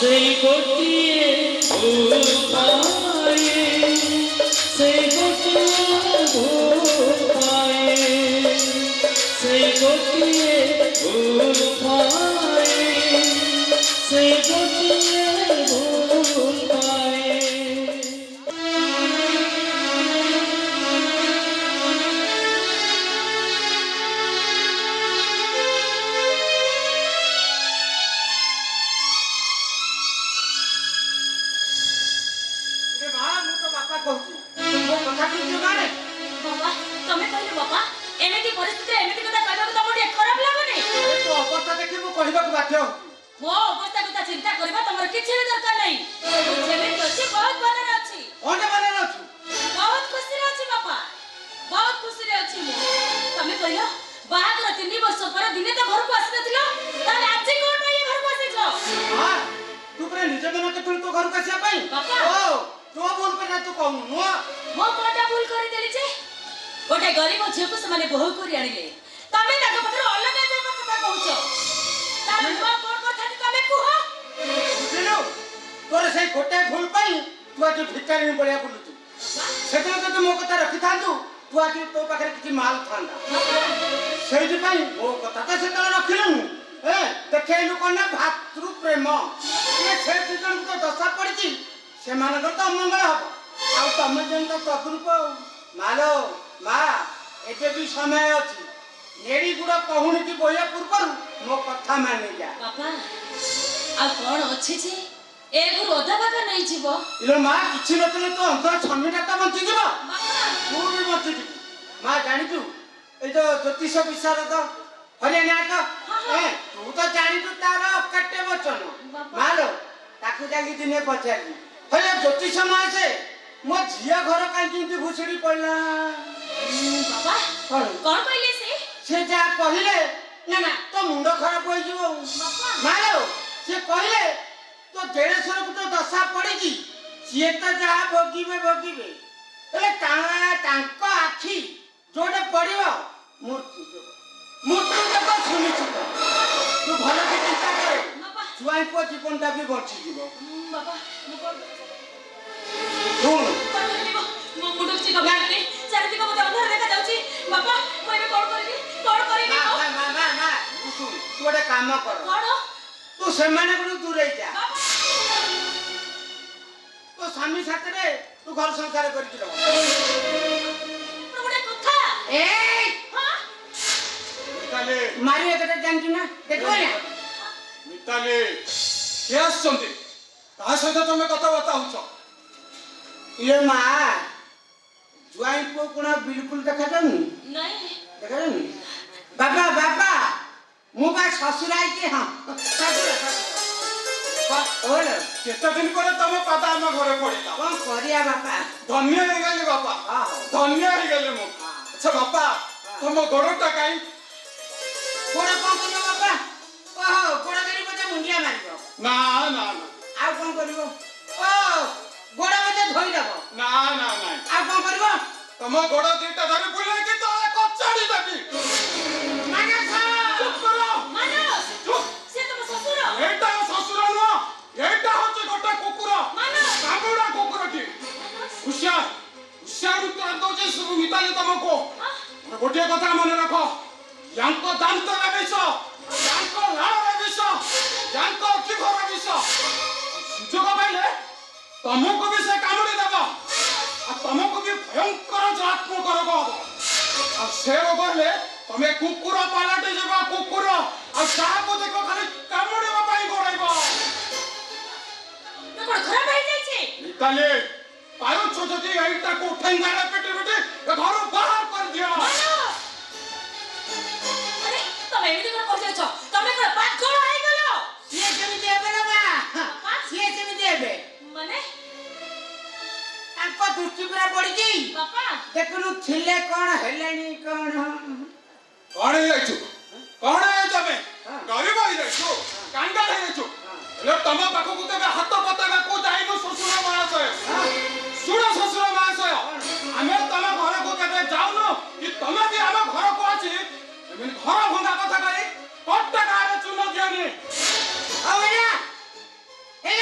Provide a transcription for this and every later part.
সেই গোটিয়ে ভুল পায়ে সেই গোটিয়ে ভুল পায়ে সেই গোটিয়ে ভুল পায়ে সেই গোটিয়ে ভুল পায়ে चिंता करबा तमर किछि भी दरकार नहीं जेमे अछि बहुत भले अछि ओने भले अछि बहुत खुशी रे अछि बापा बहुत खुशी रे अछि मु तमे कहियो बाहागर 3 वर्ष पर दिने तो घर को आसी नथिलो ताले आज कोन भाई घर को आसी छ हां तू पर निजे बना के तो घर को आसी पई ओ तो बोल पे ना तू कहू मो कोटा भूल करि देली जे गोटे गरीब झियो को से माने बहु करी आनिले तमे ताको पत्र अलग जाय कथा कहउछ ताले मो कोन कथा तमे कुह बुझिलो तोरे से गोटे भूल पाई तू आज भिखारी बळिया बुलुतु सेते तो मो कथा रखि थांतु तू आज तो पाखरे किछि माल थांदा सेहि पई ओ कथा तो सेते रखिलु ए देखैलु कोन भातृ प्रेम ये से दिजन को दशा पड़िछि से मानकर तो मंगल हबो आ तमे जन तो तद्रुप मालो मा एते भी समय अछि नेड़ी गुडा कहूनी की बोया पूर्व मो कथा मानि जा पापा आ कोन अछि जे ए गुरु अधा भागा नै जीवो इलो मा किछि नतले तो अंतर छमिटा त बंची जीवो बापा तू भी बंची जीवो मा जानि तू ए जो ज्योतिष विशारद हरियाणा का ए तू तो जानि तू तार कट्टे वचन मालो ताकू जागी दिने पछारी हले ज्योतिष मा से मो झिया घर काई किंती भुसड़ी पड़ला बाबा कोन कहले से जा कहिले ना ना तो मुंडो खराब होई जीवो मालो से कहिले तो देड़ेश्वर को तो दशा पड़ेगी सीए तो जा भोगिबे एले तांको आखी जोडे पड़िबो मृत्यु देखो सुनिश्चित तू भलो के चिंता करे छुआई को जीवनटा भी बची जीवो बाबा सुन मो मुंडो चिका बाटे चारिदी को मते अंधार देखा जाउची बाबा कोइबे कोन करबी ना तू गोटे काम कर कोन तू सेमाने को दूर रही जा तो स्वामी साथे रे तू घर संसार करि दिलो गोटे कथा ए हां मिताले मारिए कते जानकी ना देखो ना मिताले केस संदे ता सहित तुमे कथा बताउछ ये मां जुआई को कोना बिल्कुल देखा जानी नहीं देखा जानी बाबा मु बा ससुराई के हां ससुर ओल केते दिन करे तमे पता हम घरे पड़िता कोन करिया बापा धन्य हे गेले बापा हां धन्य हे गेले मु अच्छा बापा तुम गोड़टा काई कोना कोन करियो बापा ओहो गोड़ा करी पछे मुंडिया मारिबो ना ना ना आ कोन करिवो ओ गोड़ा पछे धोई दबो ना ना ना आ कोन करिवो तुम गोड़ दीटा धरि बुले कि तो कचाड़ी देबी मानस चुप करो मानस चुप से तुम ससुर एटा ससुर नो एटा होचे गोटा कुकुर मानस कामुडा कुकुरटी हुशियार उत्तर दोचे सब मिताले तुमको गोटे कथा मन रखो यांको दांत रविश यांको लाळ रविश यांको किभर रविश सुजोग पाइले तुमको भी से कामुडी देबो आ तुमको भी भयंकर जलात्मक रोग हबो आ से रोग हेले तमे कुकुर पालाटे जेबा कुकुर आ साप देखो खाली कामुडीबा पाई गोराइबो तो कोन खराब हो जाई छे मिताले पायो छोजती एटा को ठंगारा पेटे पेटे ए घर बाहर कर दियो अरे तमे एमिति कोन कहै छ तमे कोन पागल होई गेलो ये केमि देबे रे बा ये केमि देबे माने ताको दृष्टि पूरा पड़ी जी बापा देखनु थिले कोन हेलेनी कोन कौन है जाइछु कौन है तमे गरीब है जाइछु कांगाल है जाइछु ले तम पाखो को तबे हाथ पतागा को जाइनो ससुर महाशय सुनो ससुर महाशय हमें तम घर को तबे जाउनो कि तमे भी हम घर को आछि एमिन घर भंगा कथा करी पट्टा गारे चुनो दियनी आवला हे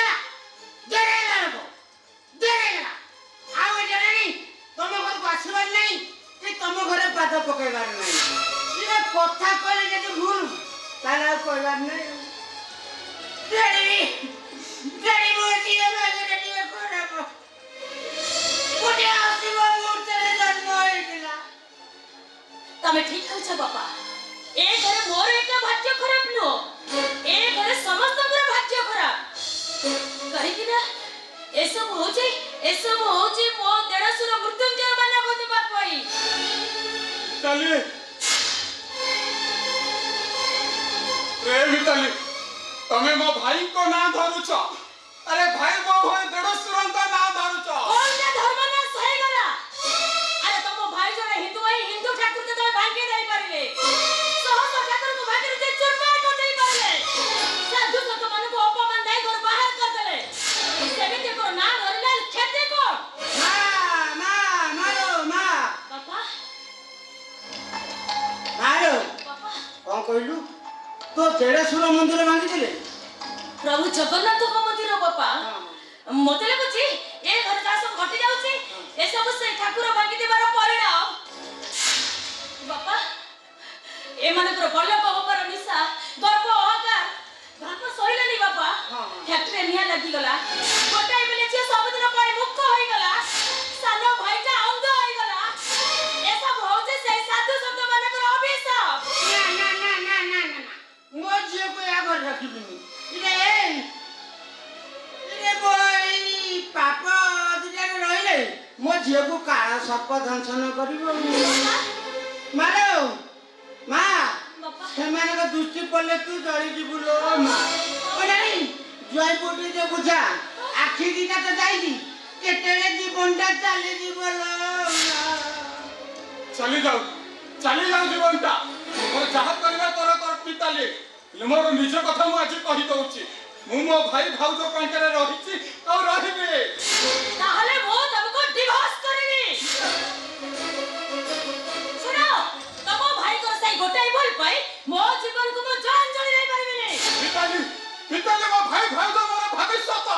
କହିବାର ନାହିଁ ଇଏ କଥା କହିଲେ ଯଦି ଭୁଲ ତାହେଲେ ଆଉ କହିବାର ନାହିଁ ଡାଡି ମୋ ଝିଅ ଭାଗରେ ଟିକେ ଖରାପ ଗୋଟେ ଆସିବ ମୁହୂର୍ତ୍ତରେ ଜନ୍ମ ହେଇଥିଲା ତମେ ଠିକ କହିଛ ବାପା ଏ ଘରେ ମୋର ଏକା ଭାଗ୍ୟ ଖରାପ ନୁହଁ ଏ ଘରେ ସମସ୍ତଙ୍କର ଭାଗ୍ୟ ଖରାପ କାହିଁକି ନା ଏସବୁ ହଉଛି ମୋ ଦେଢ଼ଶୁର ମୃତ୍ୟୁଞ୍ଜୟ ମାନଙ୍କୁ ଦେବା ପାଇଁ ମିତାଲି ମିତାଲି ତମେ ମୋ ଭାଇଙ୍କ ନାଁ ଧରୁଛ ଆରେ ଭାଇ ମୋ ଭାଇ ଦେଢ଼ଶୁରଙ୍କ ନାଁ ଧରୁଛ କଣ ଧର୍ମ ନାଶ ହେଇଗଲା ଆରେ ତମ ଭାଇ ଜଣେ ହିନ୍ଦୁ ଭାଇ ହିନ୍ଦୁ ଠାକୁରଙ୍କୁ ତମେ ଭାଙ୍ଗି ଦେଇ ପାରିଲେ ସହସ୍ର ଠାକୁରଙ୍କୁ ଭାଙ୍ଗି ଦେଇ ଚୁରମାର କରିଦେଇ ପାରିଲେ ସାଧୁ ସନ୍ଥ ମାନଙ୍କୁ ଅପମାନ ଦେଇ ଘରୁ ବାହାର କରିଦେଲେ ସେମିତି କର ନାଁ ଧରିଲେ କ୍ଷତି କଣ ବାପା ବାପା କଣ କହିଲୁ ତୋ ଦେଢ଼ଶୁର ମନ୍ଦିର ଭାଙ୍ଗିଥିଲେ ପ୍ରଭୁ ଜଗନ୍ନାଥଙ୍କ ମନ୍ଦିର ବାପା ମତେ ଲାଗୁଛି ଏ ଘରେ ଯାହା ସବୁ ଘଟି ଯାଉଛି ଏସବୁ ସେ ଠାକୁର ଭାଙ୍ଗି ଦେବାର ପରିଣାମ ବାପା ଏମାନଙ୍କର ବଲ୍ଲଭ ହବାର ନିଶା ଗର୍ବ ଅହଙ୍କାର ଭାବ ସହିଲାନି ବାପା ଫ୍ୟାକ୍ଟ୍ରିରେ ନିଆଁ ଲାଗିଗଲା ଗୋଟାଏ ବେଳେ ଝିଅ ସବୁଦିନ ପାଇଁ ମୁକ୍ତ ହୋଇଗଲା ସାନ ଭାଇଟା ଅନ୍ଧ ହୋଇଗଲା ଏସବୁ ହଉଛି ସେଇ ସାଧୁ ସନ୍ଥ ମାନଙ୍କର ଅଭିଶାପ ମୋ ଝିଅକୁ ଏହା ଘରେ ରଖିବିନି ପାପ ଦିଟାରେ ରହିଲେ ମୋ ଝିଅକୁ କାଳ ସର୍ପ ଦଂଶନ କରିବ ମା ସେମାନଙ୍କ ଦୃଷ୍ଟି ପଡିଲେ ତୁ ଜଳିଯିବୁ ଲୋ ମା ଜୟ ପୁଟି ଯେ ବୁଝା ଆଖି ଦିଟା ତ ଯାଇଛି କେତେବେଳେ ଜୀବନଟା ଚାଲିଯିବ ଲୋ ଚାଲିଯାଉ ଜୀବନଟା ମୋର ଯାହା କରିବା ତୋର ମିତାଲି ମୋର ନିଜ କଥା ମୁଁ ଆଜି କହିଦଉଛି ମୁଁ ମୋ ଭାଇ ଭାଉଜ ପାଖରେ ରହିଛି ଆଉ ରହିବି ତାହେଲେ ମୁଁ ତମକୁ ଡିଭୋର୍ସ କରିବି ଶୁଣ ତମ ଭାଇଙ୍କର ସେଇ ଗୋଟାଏ ଭୁଲ ପାଇଁ ମୋ ଜୀବନକୁ ମୁଁ ଜଳାଞ୍ଜଳି ଦେଇ ପାରିବିନି ମିତାଲି ମୋ ଭାଇ ଭାଉଜ ମୋର ଭବିଷ୍ୟତ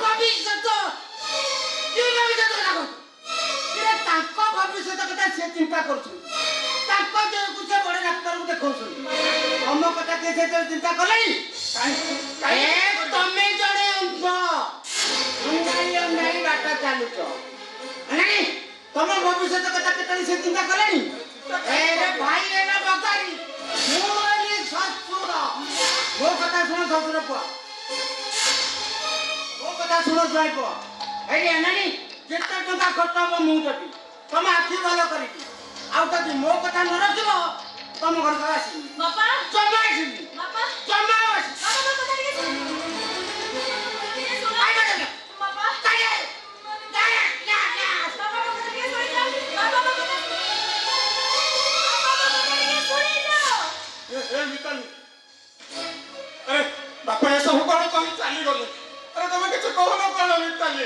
ଭବିଷ୍ୟତ ତାଙ୍କ ଭବିଷ୍ୟତ କଥା ସେ ଚିନ୍ତା କରୁଛନ୍ତି ତାଙ୍କ ଦେହକୁ ସେ ବଡ ଡାକ୍ତରକୁ ଦେଖାଉଛନ୍ତି ତମ କଥା କିଏ ସେ ଚିନ୍ତା କଲେଣି ତମେ ଜଣେ ଅନ୍ଧାରି ବାଟ ଚାଲୁଛ ତମ ଭବିଷ୍ୟତ କଥା କେତେବେଳେ ସେ ଚିନ୍ତା କଲେଣି ଭାଇ ହେଲା ବଗାରି ମୁଁ ହେଲି ଶ୍ୱଶୁର ମୋ କଥା ଶୁଣ ଶ୍ୱଶୁର ପୁଅ ମୋ କଥା ଶୁଣ ଜ୍ୱାଇଁ ପୁଅ ଏଇ ନାନୀ ଯେତେ ଟଙ୍କା ଖର୍ଚ୍ଚ ହବ ମୁଁ ଦେବି ତମେ ଆଖି ଭଲ କରିବି ଆଉ ଯଦି ମୋ କଥା ନ ରଖିବ ତମ ଘରକୁ ଆସିବି ବାପା ଜମା ଆସିବି ବାପା ଜମା ଆସିବି ବାପା କଥା ଟିକେ ଶୁଣ ବାପା ମିତାଲି ଆରେ ବାପା ଏସବୁ କଣ କହି ଚାଲିଗଲେ ଆରେ ତମେ କିଛି କହୁନ କଣ ମିତାଲି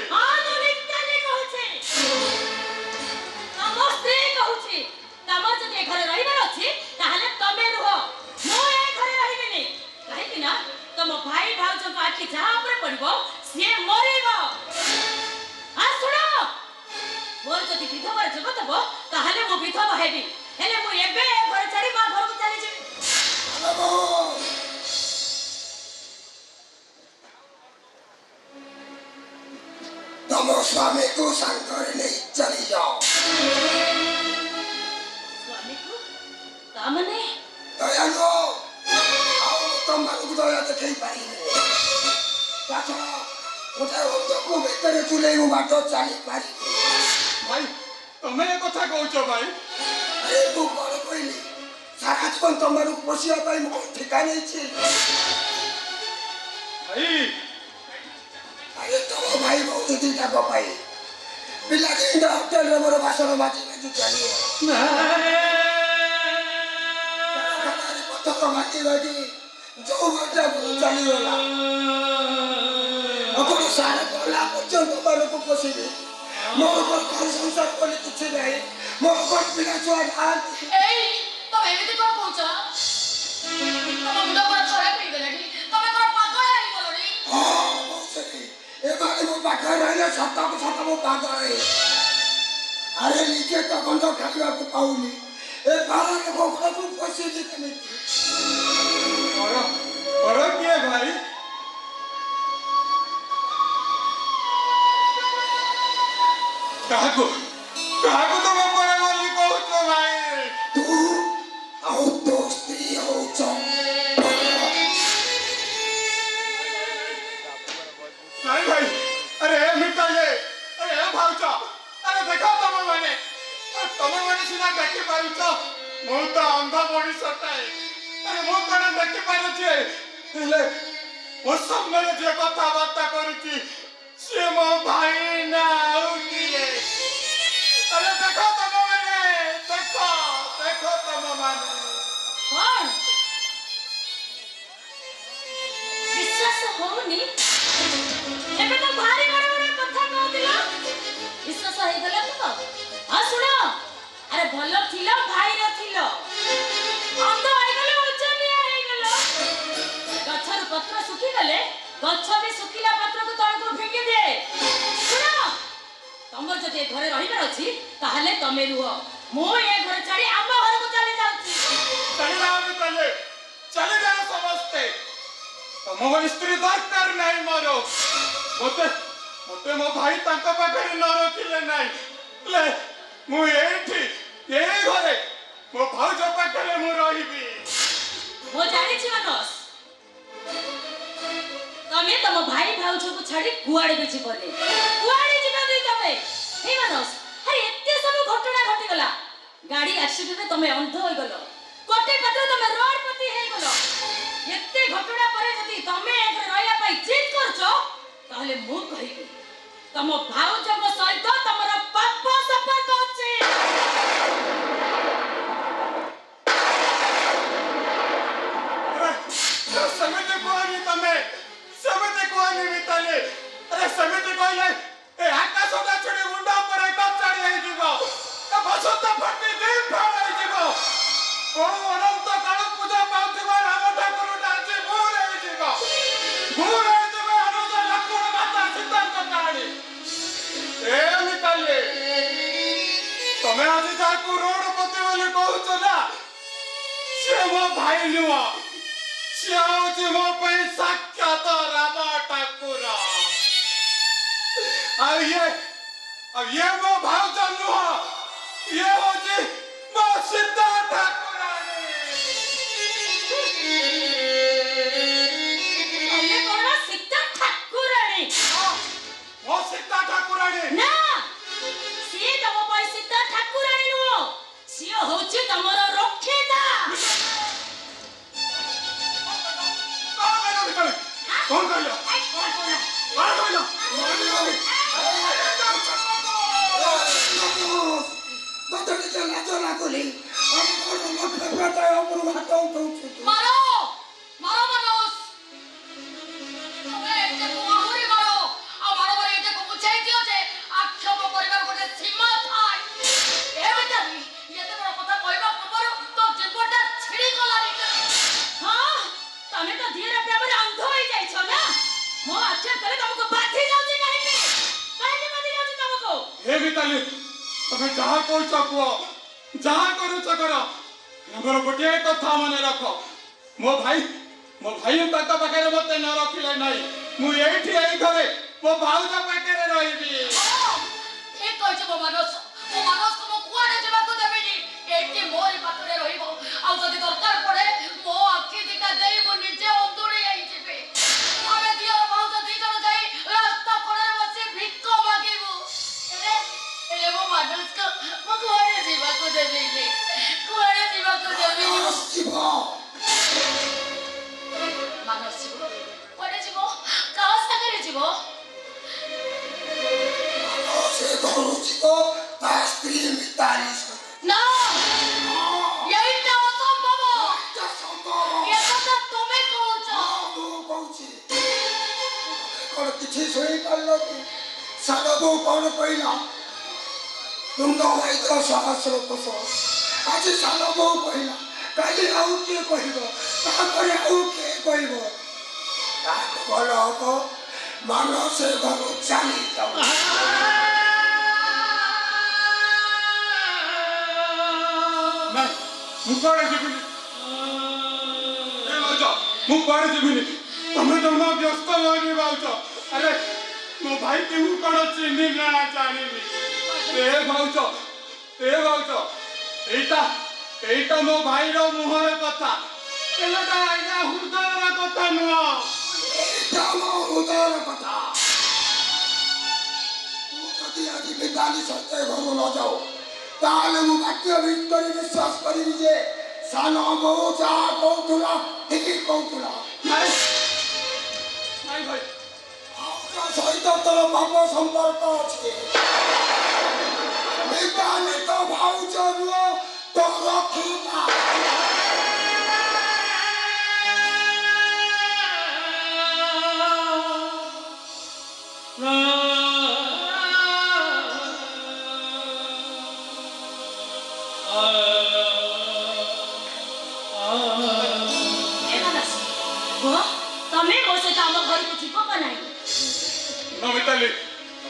ତମର ଯଦି ଏ ଘରେ ରହିବାର ଅଛି ତାହେଲେ ତମେ ରୁହ ମୁଁ ଏ ଘରେ ରହିବିନି କାହିଁକି ନା ତମ ଭାଇ ଭାଉଜଙ୍କ ଆଖି ଯାହା ଉପରେ ପଡିବ ସିଏ ମରିବ ଶୁଣ ମୋର ଯଦି ବିଧବାର ଜଗତ ହବ ତାହେଲେ ମୁଁ ବିଧବା ହେବି ହେଲେ ମୁଁ ଏବେ ଏ ଘରେ ଛାଡି ମା ଘରକୁ ଚାଲିଯିବି ତମ ସ୍ୱାମୀକୁ ସାଙ୍ଗରେ ନେଇ ଚାଲିଯାଅ ସ୍ୱାମୀକୁ ତାମାନେ ଦୟାଳୁ ଆଉ ତମମାନଙ୍କୁ ଦୟା ଦେଖେଇ ପାରିବି ତାଛଡ଼ା ଗୋଟେ ଅନ୍ଧକୁ ଭିତରେ ଚୁଲେଇ ମୁଁ ବାଟ ଚାଲିପାରିବି ଭାଇ ତମେ ଏ କଥା କହୁଛ ଭାଇ ଆରେ ମୁଁ କଣ କହିଲି ସାରା ଜୀବନ ତମମାନଙ୍କୁ ପୋଷିବା ପାଇଁ ମୁଁ ଠିକା ନେଇଛି ଭାଇ ଆରେ ତମ ଭାଇ ଭଉଣୀ ଦିଟାଙ୍କ ପାଇଁ ପିଲାଦିନ ହୋଟେଲରେ ମୋର ବାସନ ମାଜି ଚାଲିବ ପଥର ମାଟି ଯୋଉ ଘଣ୍ଟା ଚାଲିଗଲା ଆପଣ ସାରା ଗଲା ପର୍ଯ୍ୟନ୍ତ ମାନଙ୍କୁ ପୋଷିବି ମୋର ଘର ସଂସାର ବୋଲି କିଛି ନାହିଁ ମୋର ଘର ପିଲା ଛୁଆ ନାହାନ୍ତି ତମେ ଏମିତି କଣ କହୁଛ ତମ ମୁଣ୍ଡ ପୁରା ଖରାପ ହେଇଗଲାଣି ତମେ କଣ ପାଗଳ ହେଇଗଲଣି ଏମାନେ ମୋ ପାଖରେ ରହିଲେ ସତକୁ ସତ ମୁଁ ପାଗଳ ଆରେ ନିଜେ ତ ଗନ୍ଧ ଖାଇବାକୁ ପାଉନି ଏ ବାବା ଲୋକ ଘରକୁ ପଶିଲି କେମିତି? ପର କିଏ ଭାଇ? କାହାକୁ ତମେ ପର ବୋଲି କହୁଛ ଭାଇ? ତୁ ଆଉ ତୋ ସ୍ତ୍ରୀ ହଉଛ ନାଇଁ ଭାଇ, ଆରେ ମିତାଲି, ଆରେ ଭାଉଜ, ଆରେ ଦେଖ ତମେ ମାନେ ସିନା ଦେଖିପାରୁଛ, ମୁଁ ତ ଅନ୍ଧ ମଣିଷଟାଏ। ଆରେ ମୁଁ କଣ ଦେଖିପାରୁଛି? ହେଲେ ମୋ ସାମ୍ନାରେ ଯିଏ କଥାବାର୍ତ୍ତା କରୁଛି ସିଏ ମୋ ଭାଇ ନା ଆଉ କିଏ? ଆରେ ଦେଖ ତମ ମାନେ, ଦେଖ ତମ ମାନେ। କଣ ବିଶ୍ୱାସ ହଉନି? ଏବେ ତ ଭାରି ବଡ଼ ବଡ଼ କଥା କହୁଥିଲ, ବିଶ୍ୱାସ ହେଇଗଲା ତ? ହଁ ଶୁଣ, ଆରେ ଭଲ ଥିଲ, ଭାଇର ଥିଲ, ଅନ୍ଧ ହେଇଗଲ, ଓଜନିଆ ହେଇଗଲ। ଗଛରୁ ପତ୍ର ଶୁଖିଗଲେ ଗଛ ବି ଶୁଖିଲା ପତ୍ରକୁ ତଳକୁ ଫିଙ୍ଗି ଦିଏ। ଶୁଣ, ତମର ଯଦି ଏ ଘରେ ରହିବାର ଅଛି ତାହେଲେ ତମେ ରୁହ, ମୁଁ ଏ ଘର ଛାଡି ଆମ ଘରକୁ ଚାଲି ଯାଉଛି। ଚାଲିଯାଅ ସମସ୍ତେ। ତମ ଭଳି ସ୍ତ୍ରୀ ଦରକାର ନାହିଁ ମୋର। ମତେ ମୋ ଭାଇ ତାଙ୍କ ପାଖରେ ନ ରଖିଲେ ନାହିଁ, ହେଲେ ମୁଁ ଏଇଠି ଏ ଘରେ ମୋ ଭାଉଜ ପାଖରେ ମୁଁ ରହିବି। ମୁଁ ଜାଣିଛି ମାନସ, ତମେ ତମ ଭାଇ ଭାଉଜକୁ ଛାଡି କୁଆଡେ ବି ଯିବନି। କୁଆଡେ ଯିବନି ତମେ? ହେ ମାନସ, ଆରେ ଏତେ ସବୁ ଘଟଣା ଘଟିଗଲା। ଗାଡି ଆକ୍ସିଡେଣ୍ଟରେ ତମେ ଅନ୍ଧ ହୋଇଗଲ, କୋଟେ ପାତ୍ର ତମେ ରୋଡପତି ହେଇଗଲ। ଏତେ ଘଟଣା ପରେ ଯଦି ତମେ ଏ ଘରେ ରହିବା ପାଇଁ ଜିଦ୍ କରୁଛ ତାହେଲେ ମୁଁ କହିବି ତମ ଭାଉଜଙ୍କ ସହିତ ତମର ପାପ ସମ୍ପର୍କ ଅଛି। ସେମିତି କୁହନି ତମେ, ସେମିତି କୁହନି ମିତାଲି। ଆରେ ସେମିତି କହିଲେ ଏ ଆକାଶଟା ଛୁଡ଼ି ମୁଣ୍ଡ ଉପରେ କଚାଡ଼ି ହେଇଯିବ, ଏ ବସନ୍ତ ଫାଟି ଦି ଫାଳ ହେଇଯିବ। କୋଉ ଅନନ୍ତ କାଳ ପୂଜା ପାଉଥିବା ରାମ ଠାକୁରଟା ଆଜି ଭୁଲ ହେଇଯିବ ଅନୁଜ ଲକ୍ଷ୍ମଣ ମାତା ସୀତାଙ୍କ କାହାଣୀ। ଏ ମିତାଲି, ତମେ ଆଜି ଯାହାକୁ ରୋଡପତି ବୋଲି କହୁଛ ନା, ସିଏ ମୋ ଭାଇ ନୁହଁ, ସିଏ ହଉଛି ମୋ ପାଇଁ ସାକ୍ଷାତ ରାମ ଠାକୁର। ଆଉ ଇଏ ମୋ ଭାଉଜ ନୁହଁ, ଇଏ ହଉଛି ମୋ ସୀତା ଠାକୁରାଣୀ। ତମେ କଣ ସୀତା ଠାକୁରାଣୀ? ମୋ ସୀତା ଠାକୁରାଣୀ ନା, ସିଏ ତମ ପାଇଁ ସୀତା ଠାକୁରାଣୀ ନୁହଁ, ସିଏ ହଉଛି ତମର ରକ୍ଷିତା। କଣ କହିଲ? ତତେ ଟିକେ ଲାଜ ଲାଗୁନି? ଆମ ଘର ଲକ୍ଷ୍ୟ ପ୍ରତ୍ୟୟ ଉପରୁ ହାତ ଉଠଉଛୁ ତୁ। ମାର ମାନସ, ତମେ ଏଟାକୁ ଆହୁରି ମାର, ଆଉ ମାର ପରେ ଏଟାକୁ ବୁଝାଇ ଦିଅ ଯେ ଆକ୍ଷେପ କରିବାର ଗୋଟେ ସୀମା ଥାଏ। ଏମିତି ଏତେ ବଡ଼ କଥା କହିବା ପୂର୍ବରୁ ତୋ ଜୀବନଟା ଛିଡ଼ିଗଲାଣି। ହଁ, ତମେ ତ ଧୀର ପ୍ରେମରେ ଅନ୍ଧ ହେଇଯାଇଛ ନା? ମୋ ଆକ୍ଷେପ କଲେ ତମକୁ ବାଧି ଯାଉଛି କାହିଁକି? କାହିଁକି ବାଧି ଯାଉଛି ତମକୁ? ହେ ମିତାଲି, ତମେ ଯାହା କହୁଛ କୁହ, ଯାହା କରୁଛ କର, ଆମର ଗୋଟିଏ କଥା ମନେ ରଖ, ମୋ ଭାଇ ତାଙ୍କ ପାଖରେ ମତେ ନ ରଖିଲେ ନାହିଁ, ମୁଁ ଏଇଠି ଏଇ ଘରେ ମୋ ଭାଉଜ ପାଖରେ ରହିବି। ଠିକ କହିଛ ମୋ ମାନସ, ମୁଁ କୁଆଡେ ଯିବାକୁ ଦେବିନି, ଏଇଠି ମୋରି ପାଖରେ ରହିବ। ଆଉ ଯଦି ଦରକାର ପଡେ ମୋ ଆଖି ଦିଟା ଦେଇ ମୁଁ ନିଜେ ଅନ୍ତୁଳି ହେଇଯିବି। ଆମେ ଦିଅର ଭାଉଜ ଦି ଜଣ ଯାଇ ରାସ୍ତା କଡ଼ରେ ବସି ଭିକ ମାଗିବୁ। ହେଲେ ମୋ ମାନସକୁ ମୁଁ କୁଆଡେ ଯିବାକୁ ଦେବିନି, କୁଆଡେ ଯିବାକୁ ଦେବିନି। ମାନସ ଯିବ, କୁଆଡେ ଯିବ, କାହା ସାଙ୍ଗରେ ଯିବ? ସେ ଘରୁ ଯିବ ତା ସ୍ତ୍ରୀ ମିତାଲି ସହିତ। ନା, ଏଇଟା ଅସମ୍ଭବ। ଏଇଟା ସମ୍ଭବ। ଏ କଥା ତୁମେ କହୁଛ। ମୁଁ କହୁଛି, କଣ କିଛି ଶୁଣିପାରିଲ କି? ସାନ ବୋଉ କଣ କହିଲା? ତୁଣ୍ଡ ଭାଇର ସହସ୍ର କୋଷ। ଆଜି ସାନ ବୋଉ କହିଲା, କାଲି ଆଉ କିଏ କହିବ, ତାପରେ ଆଉ କିଏ କହିବ? ତାଠୁ ଭଲ ହବ ମାନସ ଘରୁ ଚାଲି ଯାଉ। ନାଇଁ ମୁଁ କୁଆଡ଼େ ଯିବିନି ଭାଉଜ ମୁଁ କୁଆଡ଼େ ଯିବିନି ତମେ ଜମା ବ୍ୟସ୍ତ ହୁଅନି ଭାଉଜ ଆରେ ମୋ ଭାଇକି ମୁଁ କ'ଣ ଚିହ୍ନି ନା ଜାଣିନି ଭାଉଜ ଏଇଟା ମୋ ଭାଇର ମୁହଁର କଥା ଏଇଟା ଆଜ୍ଞା ହୃଦୟର କଥା ନୁହଁ ଏଇଟା ମୋ ହୃଦୟର କଥା ତୁ ଯଦି ଆଜି ମିତାଲି ସତ୍ୟ ଘରୁ ନ ଯାଉ ତାହେଲେ ମୁଁ ବାକ୍ୟ ଭିତରେ ବିଶ୍ୱାସ କରିବି ଯେ ସାନ ବୋଉ ଯାହା କହୁଥିଲା ଠିକ କହୁଥିଲା ନାଇଁ ଭାଇ ଭାଉଜ ସହିତ ତୋର ପାପ ସମ୍ପର୍କ ଅଛି ମିତାଲି ତ ଭାଉଜ ନୁହଁ ତୋର କ୍ଷୀତା ତମେ ମୋ ସହିତ ଆମ ଘରକୁ ଯିବ ବା ନାହିଁ ମିତାଲି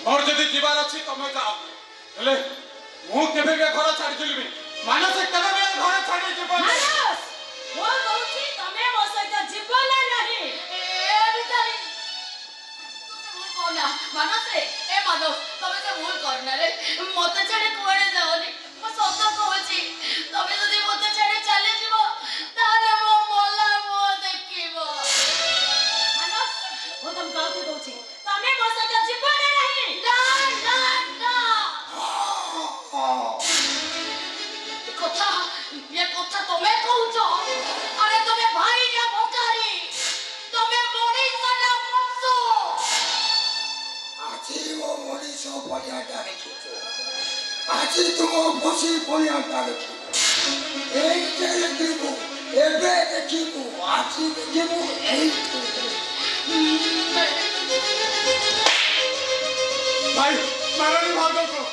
ମୋର ଯଦି ଯିବାର ଅଛି ତମେ ଯାଅ ହେଲେ ମୁଁ କେବେ ବି ଘର ଛାଡ଼ି ଯିବି ମାନସ କେବେ ବି ଘର ଛାଡ଼ି ଯିବ ମୁଁ କହୁଛି ତମେ ମୋ ସହିତ ଯିବ ନା ନାହିଁ ମାନସ ତମେ ସେ ଭୁଲ କରନା ରେ ମତେ ଛାଡି କୁଆଡେ ଯାଅନି ମୁଁ ସତ କହୁଛି ତମେ ଯଦି ମତେ ଛାଡି ଚାଲିଯିବ ତାହେଲେ ମୋ ମଲା ମୁହଁ ଦେଖିବ ମୁଁ ତମକୁ ଆଉ କହୁଛି ତମେ ମୋ ସହିତ ଯିବ ନା ନାହିଁ କଥା ତମେ କହୁଛ ଆରେ ତମେ ଭାଇ ନା ଭକାରୀ ତମେ ମଣିଷ ନା ପଶୁ ଆଜି ମୋ ମଣିଷ ପଡ଼ିଆଟା ଦେଖିଛୁ ଆଜି ତୁମ ପଶି ପଡ଼ିଆଟା ଦେଖିବୁ ଏଇଠି ଦେଖିବୁ ଏବେ ଦେଖିବୁ ଆଜି ଦେଖିବୁ ଏଇଠି ଭାଇ ମାରଣି ଭାଉଜକୁ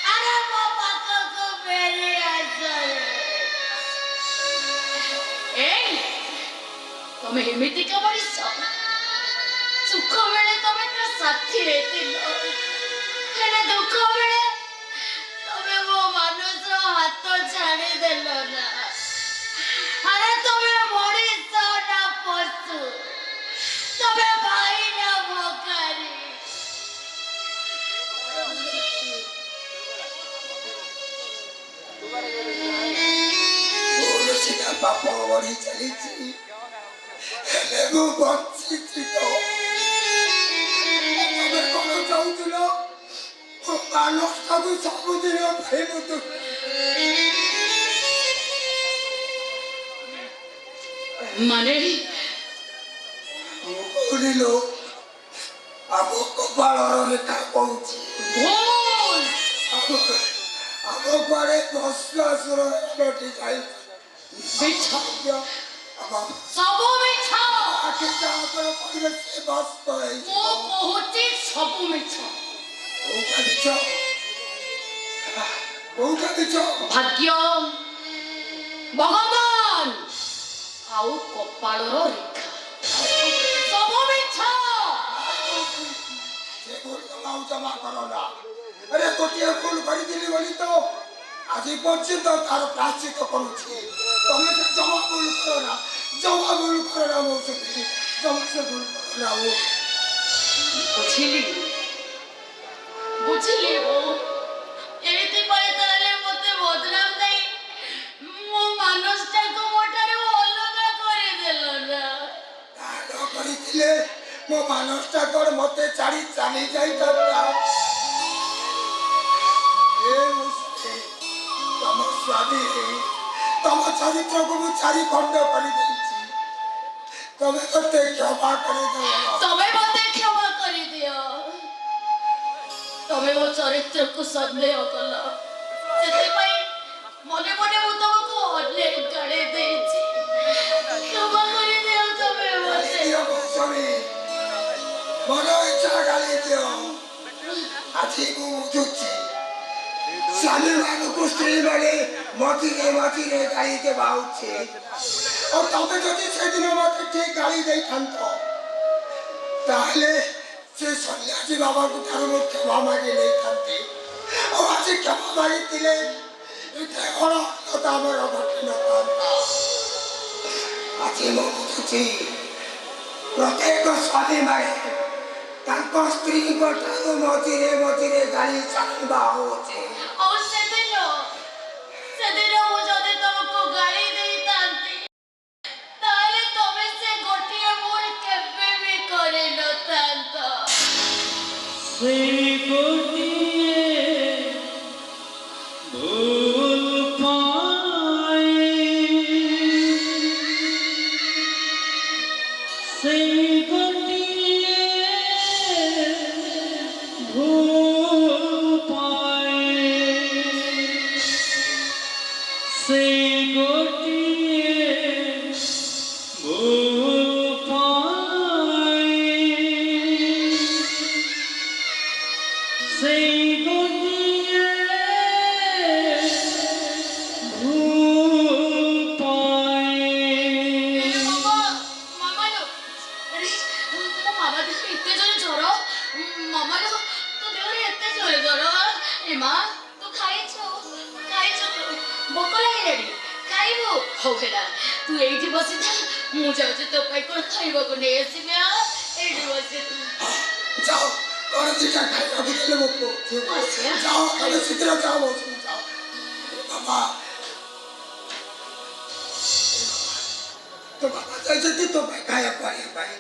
ଆରେ ମୋ ପାଖକୁ ଫେରି ଆସ ତମେ ଏମିତିକା ମଣିଷ ସୁଖ ବେଳେ ତମେ ତା ସାଥିରେ ଥିଲ ହେଲେ ଦୁଃଖ ବେଳେ ତମେ ମୋ ମାନସ ହାତ ଛାଡ଼ିଦେଲ ନା। ଆରେ ତମେ ମଣିଷ ନା ପଶୁ, ତମେ ଭାଇ ନା ଭକାରୀ। ମୋର ସିନା ପାପ ବଢି ଚାଲିଛି, ହେଲେ ମୁଁ ବଞ୍ଚିଛି ତ। ତମେ କଣ ଚାହୁଁଥିଲ? ମୋ ମାନସଟାକୁ ସବୁଦିନ ପାଇଁ ମୁଁ ମାନେ କହିଲ ଆମ କପାଳର ରେଖା କହୁଛି ଆମ କୁଆଡ଼େ ଭସ୍ମାସୁର ଲଟି ଯାଇ ମିଛ, ସବୁ ମିଛ। ତାପରେ କହିଲେ ସେ ଭସ୍ମ ହେଇଯିବ। ମୁଁ କହୁଛି ସବୁ ମିଛ। କୋଉଟା ମିଛ? କୋଉଟା ମିଛ? ଭାଗ୍ୟ, ଭଗବାନ ଆଉ କପାଳର ରେଖା ସବୁ ମିଛ। ସେ ଭୁଲ ଆଉ ଜମା କର ନା। ଆରେ ଗୋଟିଏ ଭୁଲ କରିଥିଲି ବୋଲି ତ ଆଜି ପର୍ଯ୍ୟନ୍ତ ତାର ପ୍ରାଶ୍ଚିତ କରୁଛି। ତମେ ସେ ଜମା ଭୁଲ କର ନା, ଜମା ଭୁଲ କର ନା ମୋ ସଙ୍ଗେ, ଜମା ସେ ଭୁଲ କର ନା। ବୁଝିଲି ବୁଝିଲି ବୋଉ, ଏଇଥିପାଇଁ ତାହେଲେ ମତେ ବଦନାମ ଦେଇ ମୋ ମାନସଟାକୁ ମୋ ଠାରୁ ଅଲଗା କରିଦେଲ ନା। ନ କରିଥିଲେ ମୋ ମାନସଟା କଣ ମତେ ଛାଡ଼ି ଚାଲି ଯାଇଥାନ୍ତା? ତମ ସ୍ୱାମୀ ତମ ଚରିତ୍ରକୁ ମୁଁ ଚାରି ଖଣ୍ଡ କରିଦେଇଛି। ତମେ ମତେ କ୍ଷମା କରିଦେବ। ତମେ ମତେ କ୍ଷମା କରିଦିଅ। ତମେ ମୋ ଚରିତ୍ରକୁ ସନ୍ଦେହ କଲ, ସେଥିପାଇଁ ମନେ ମନେ ମୁଁ ତମକୁ ଅନେକ ଗାଳି ଦେଇଛି। କ୍ଷମା କରିଦିଅ ତମେ ମତେ। ମନ ଇଚ୍ଛା ଗାଳି ଦିଅ। ଆଜି ମୁଁ ବୁଝୁଛି ସ୍ୱାମୀ ମାନଙ୍କୁ ସ୍ତ୍ରୀ ମାନେ ମଝିରେ ମଝିରେ ଗାଳି ଦେବା ଉଚିତ। ଆଉ ତମେ ଯଦି ସେଦିନ ମତେ ଠିକ ଗାଳି ଦେଇଥାନ୍ତ ତାହେଲେ ସେ ସନ୍ନ୍ୟାସୀ ବାବାଙ୍କୁ ଠାରୁ ମୁଁ କ୍ଷମା ମାଗି ନେଇଥାନ୍ତି। ଆଉ ଆଜି କ୍ଷମା ମାଗିଥିଲେ ଏଥିରେ କଣ ଆମର ଘଟିନଥାନ୍ତା। ଆଜି ମୁଁ ବୁଝୁଛି ପ୍ରତ୍ୟେକ ସ୍ୱାମୀ ମାନେ ତାଙ୍କ ସ୍ତ୍ରୀଙ୍କ ଠାରୁ ମଝିରେ ମଝିରେ ଗାଳି ଚାଲିବା ଉଚିତ। ଆଉ ସେଦିନ ମୁଁ ଯଦି ତମକୁ ଗାଳି ଦେଇଥାନ୍ତି ତାହେଲେ ତମେ ସେ ଗୋଟିଏ ଭୁଲ କେବେ ବି କରିନଥାନ୍ତ। ସେଇ ଗୋଟିଏ ଭୁଲ ପାଇଁ, ସେଇ ଗୋଟିଏ ଭୁଲ ପାଇଁ, ସେଇ ଗୋଟିଏ ଭୁଲ ପାଇଁ, ସେଇ ଗୋଟିଏ ଭୁଲ ପାଇଁ। ମାମାଲୋ, ମୋ ମାମା ଦେହରେ ଏତେ ଜୋରେ ଜ୍ୱର। ମାମାଲୋ, ତୋ ଦେହରେ ଏତେ ଜୋରେ ଜ୍ୱର। ଏ ମା, ତୁ ଖାଇଛୁ ତୁ? ଭୋକ ଲାଗିଲାଣି? ଖାଇବୁ? ହଉ ହେଲା, ତୁ ଏଇଠି ବସିଥା, ମୁଁ ଯାଉଛି ତୋ ପାଇଁ କଣ ଖାଇବାକୁ ନେଇ ଆସିବି। ଏଇଠି ବସି ଯାଅ କଣ ଦିଟା ଖାଇବାକୁ ଦେଲେ ମୋ ପୁଅ। ଯାଅ ତମେ ଶୀଘ୍ର ଯାଅ ମୋ ସଙ୍ଗେ ଯାଅ। ବାବା ତୋ ବାବା ଯାଇଛନ୍ତି ତୋ ପାଇଁ ଖାଇବାକୁ ଆଣିବା ପାଇଁ।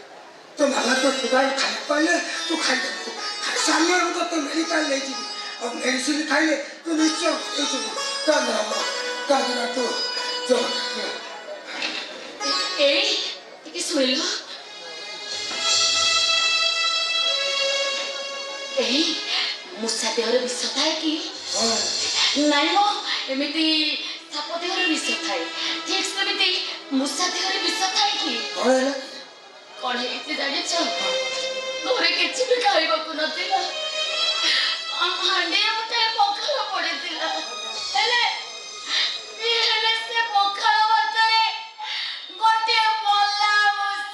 ତୋ ମାମା ତ ଥିବା ଖାଇବାକୁ ଆଣିଲେ ତୁ ଖାଇଦେବୁ। ଖାଇସାରିଲେ ମୁଁ ତୋତେ ମେଡ଼ିକାଲ ନେଇଯିବି। ଆଉ ମେଡ଼ିସିନ ଖାଇଲେ ତୁ ନିଶ୍ଚୟ ହେଇଯିବୁ। କାନ୍ଦନା ତୁ ଏଇ ଟିକେ ଶୋଇଲ। ଏଇ ମୂଷା ଦେହରେ ବିଷ ଥାଏ କି? ନାଇଁ ମ, ଏମିତି ସାପ ଦେହରେ ବିଷ ଥାଏ, ଠିକ ସେମିତି ମୂଷା ଦେହରେ ବିଷ ଥାଏ କି? କଣ ହେଇଛି ଜାଣିଛ? ଘରେ କିଛି ବି ଖାଇବାକୁ ନଥିଲା। ହାଣ୍ଡିରେ ଗୋଟେ ପଖାଳ ପଡିଥିଲା, ହେଲେ ସେ ପଖାଳ ଭାତରେ ଗୋଟିଏ ମଲା ମୂଷା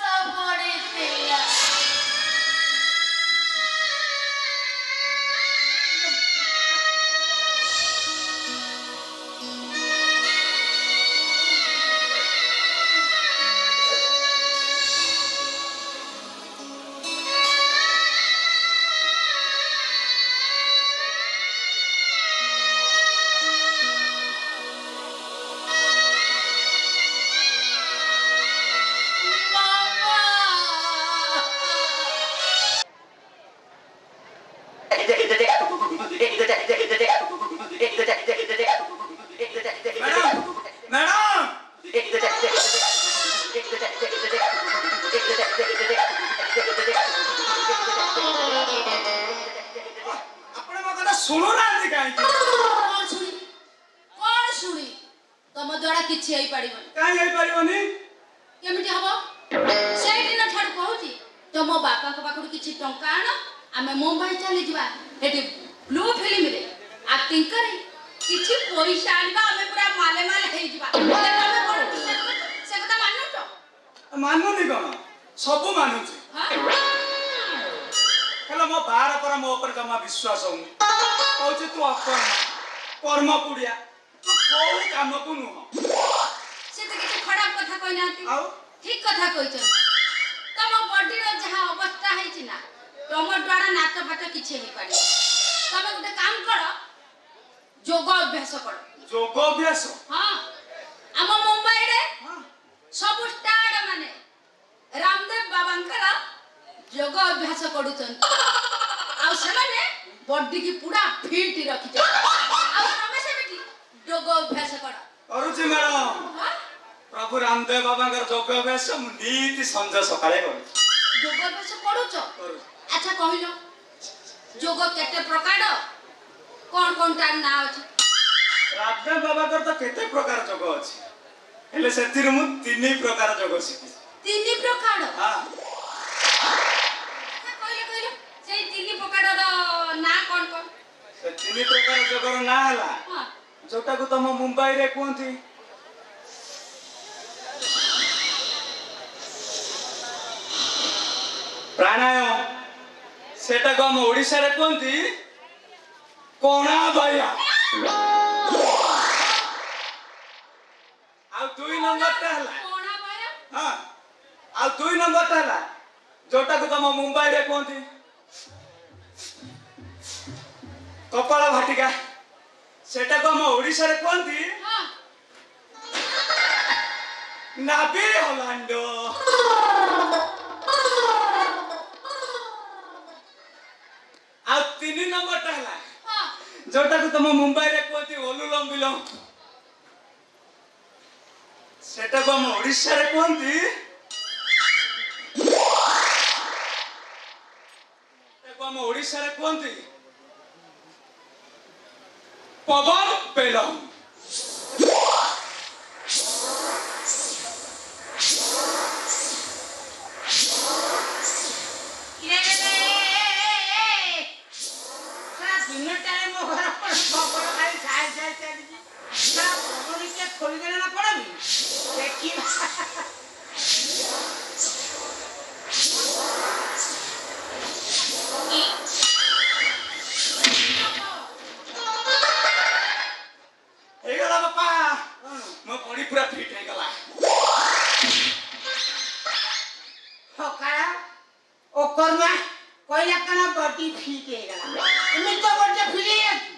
ମ୍ୟାଡାମ ଆପଣ ମୋ କଥା ଶୁଣୁନାହାନ୍ତି କାହିଁକି? କଣ ଶୁଣି ତମ ଦ୍ୱାରା କିଛି ହେଇପାରିବନି। କାହିଁ ହେଇପାରିବନି? କେମିତି ହବ? ସେଇଦିନ ଠାରୁ କହୁଛି ତମ ବାପାଙ୍କ ପାଖରୁ କିଛି ଟଙ୍କା ଆଣ, ଆମେ ମୁମ୍ବାଇ ଚାଲିଯିବା, ଏଠି ବ୍ଲୁ ଫିଲ୍ମରେ ଆକ୍ଟିଂ କରି କିଛି ପଇସା ଆଣିବା, ଆମେ ପୁରା ମାଲେ ମାଲେ ହେଇଯିବା। ହେଲେ ତମେ କଣ ସେ କଥା ମାନୁଛ? ମାନୁନି କଣ, ସବୁ ମାନୁଛି। ହେଲେ ମୋ ବାହାର ପରା ମୋ ଉପରେ ଜମା ବିଶ୍ୱାସ ହଉନି। କହୁଛି ତୁ ଅକର୍ମ କର୍ମ କୁଡ଼ିଆ, ତୁ କୋଉ କାମକୁ ନୁହଁ। ସେ ତ କିଛି ଖରାପ କଥା କହିନାହାନ୍ତି, ଆଉ ଠିକ କଥା କହିଛନ୍ତି। ତମ ବଡିର ଯାହା ଅବସ୍ଥା ହେଇଛି ନା, ତମ ଦ୍ୱାରା ନାଚ ଫାଟ କିଛି ହେଇପାରିବ। ତମେ ଗୋଟେ କାମ କର, ଯୋଗ ଅଭ୍ୟାସ କର। ଯୋଗ ଅଭ୍ୟାସ? ହଁ, ଆମ ମୁମ୍ବାଇରେ ସବୁ ଷ୍ଟାର ମାନେ ରାମଦେବ ବାବାଙ୍କର ଯୋଗ ଅଭ୍ୟାସ କରୁଛନ୍ତି, ଆଉ ସେମାନେ ବଡିକି ପୁରା ଫିଟ୍ ରଖିଛନ୍ତି। ଆଉ ତମେ ସେମିତି ଯୋଗ ଅଭ୍ୟାସ କର। କରୁଛି ମ୍ୟାଡମ। ପ୍ରଭୁ ରାମଦେବ ବାବାଙ୍କର ଯୋଗ ଅଭ୍ୟାସ ମୁଁ ନିତି ସଞ୍ଜ ସକାଳେ କରୁଛି। ଯୋଗ ଅଭ୍ୟାସ କରୁଛ? ଆଚ୍ଛା କହିଲ, ଯୋଗ କେତେ ପ୍ରକାର, କଣ କଣ ତାର ନାଁ ଅଛି? ରାମଦେବ ବାବାଙ୍କର ତ କେତେ ପ୍ରକାର ଯୋଗ ଅଛି, ହେଲେ ସେଥିରୁ ମୁଁ 3 ପ୍ରକାର ଯୋଗ ଶିଖିଛି। 3 ପ୍ରକାର? ହଁ। କହିଲ ସେଇ 3 ପ୍ରକାରର ନାଁ କଣ କଣ? ସେ 3 ପ୍ରକାର ଯୋଗର ନାଁ ହେଲା, ଯୋଉଟାକୁ ତମ ମୁମ୍ବାଇରେ କୁହନ୍ତି ପ୍ରାଣାୟାମ, ସେଟାକୁ ଆମ ଓଡ଼ିଶାରେ କୁହନ୍ତି କଣା ବାୟା। ଆଉ 2 ନମ୍ବରଟା ହେଲା, ହଁ, ଆଉ 2 ନମ୍ବରଟା ହେଲା ଯୋଉଟାକୁ ତମ ମୁମ୍ବାଇରେ କୁହନ୍ତି କପାଳ ଭାଟିକା, ସେଟାକୁ ଆମ ଓଡ଼ିଶାରେ କୁହନ୍ତି ନାଭି ହଲାଣ୍ଡ। ଆଉ 3 ନମ୍ବରଟା ହେଲା ଯୋଉଟାକୁ ତମ ମୁମ୍ବାଇରେ କୁହନ୍ତି ଅନୁଲୋମ ବିଲୋମ, ସେଟାକୁ ଆମ ଓଡ଼ିଶାରେ କୁହନ୍ତି ପବନ ବେଲମ। ଦିନଟାରେ ମୋ ଘର ଖବର ଖାଲି ସାଇ ସାଇ ଚାଲିଛି। ଖୋଲିଦେଲେ ନା ପଡବି ଦେଖିବା। ହେଇଗଲା ବାପା, ମୋ ବଡି ପୁରା ଫିଟ୍ ହେଇଗଲା। ସକାଳ ଅକର୍ମା କହିଲା କଣ ବଡି ଫିଟ୍ ହେଇଗଲା। ଏମିତି ତ ବଡି ଫିଟ୍ ହେଇଯାଉଛି।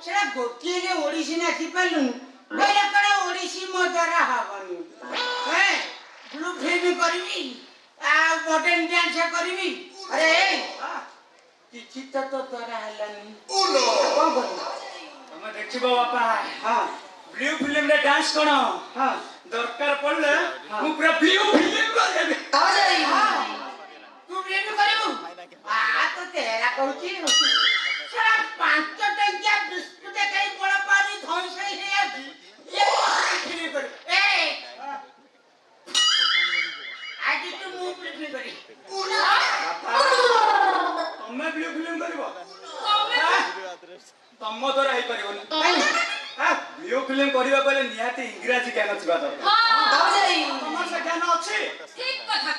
ସେଟା ଗୋଟିଏ ଓଡ଼ିଶୀ ନାଚି ପାରିଲୁନି, କହିଲା କଣ ଓଡ଼ିଶୀ ମୋ ଦ୍ୱାରା ହବନି। ବ୍ଲୁ ଫିଲ୍ମ କରିବି ଆଉ ମଡର୍ଣ୍ଣ ଡ୍ୟାନ୍ସ କରିବି। ଆରେ କିଛି ତ ତୋ ଦ୍ୱାରା ହେଲାନି, କଣ କରିବି? ତମେ ଦେଖିବ ବାପା, ହଁ ବ୍ଲୁ ଫିଲ୍ମରେ ଡ୍ୟାନ୍ସ କଣ, ହଁ ଦରକାର ପଡିଲେ ମୁଁ ପୁରା ବ୍ଲୁ ଫିଲ୍ମ କରିଦେବି। ତୁ ବ୍ଲୁ କରିବୁ? ତ ତେରା କରୁଛି। 5 ଟଙ୍କିଆ ବିସ୍କୁଟ ଖାଇ ବଳ ପାରି ଧଇଁସଇ ହେଇଯାଉଛି। ଆଜି ତୁ ମୁଁ ବ୍ଲୁ କରିବି। ତମେ ବ୍ଲୁ ଫିଲ୍ମ କରିବ? ତମ ଦ୍ୱାରା ହେଇପାରିବନି। ବ୍ଲୁ ଫିଲ୍ମ କରିବାକୁ ହେଲେ ନିହାତି ଇଂରାଜୀ ଜ୍ଞାନ ଥିବା ଦରକାର। ତମର ସେ ଜ୍ଞାନ ଅଛି? ଠିକ କଥା।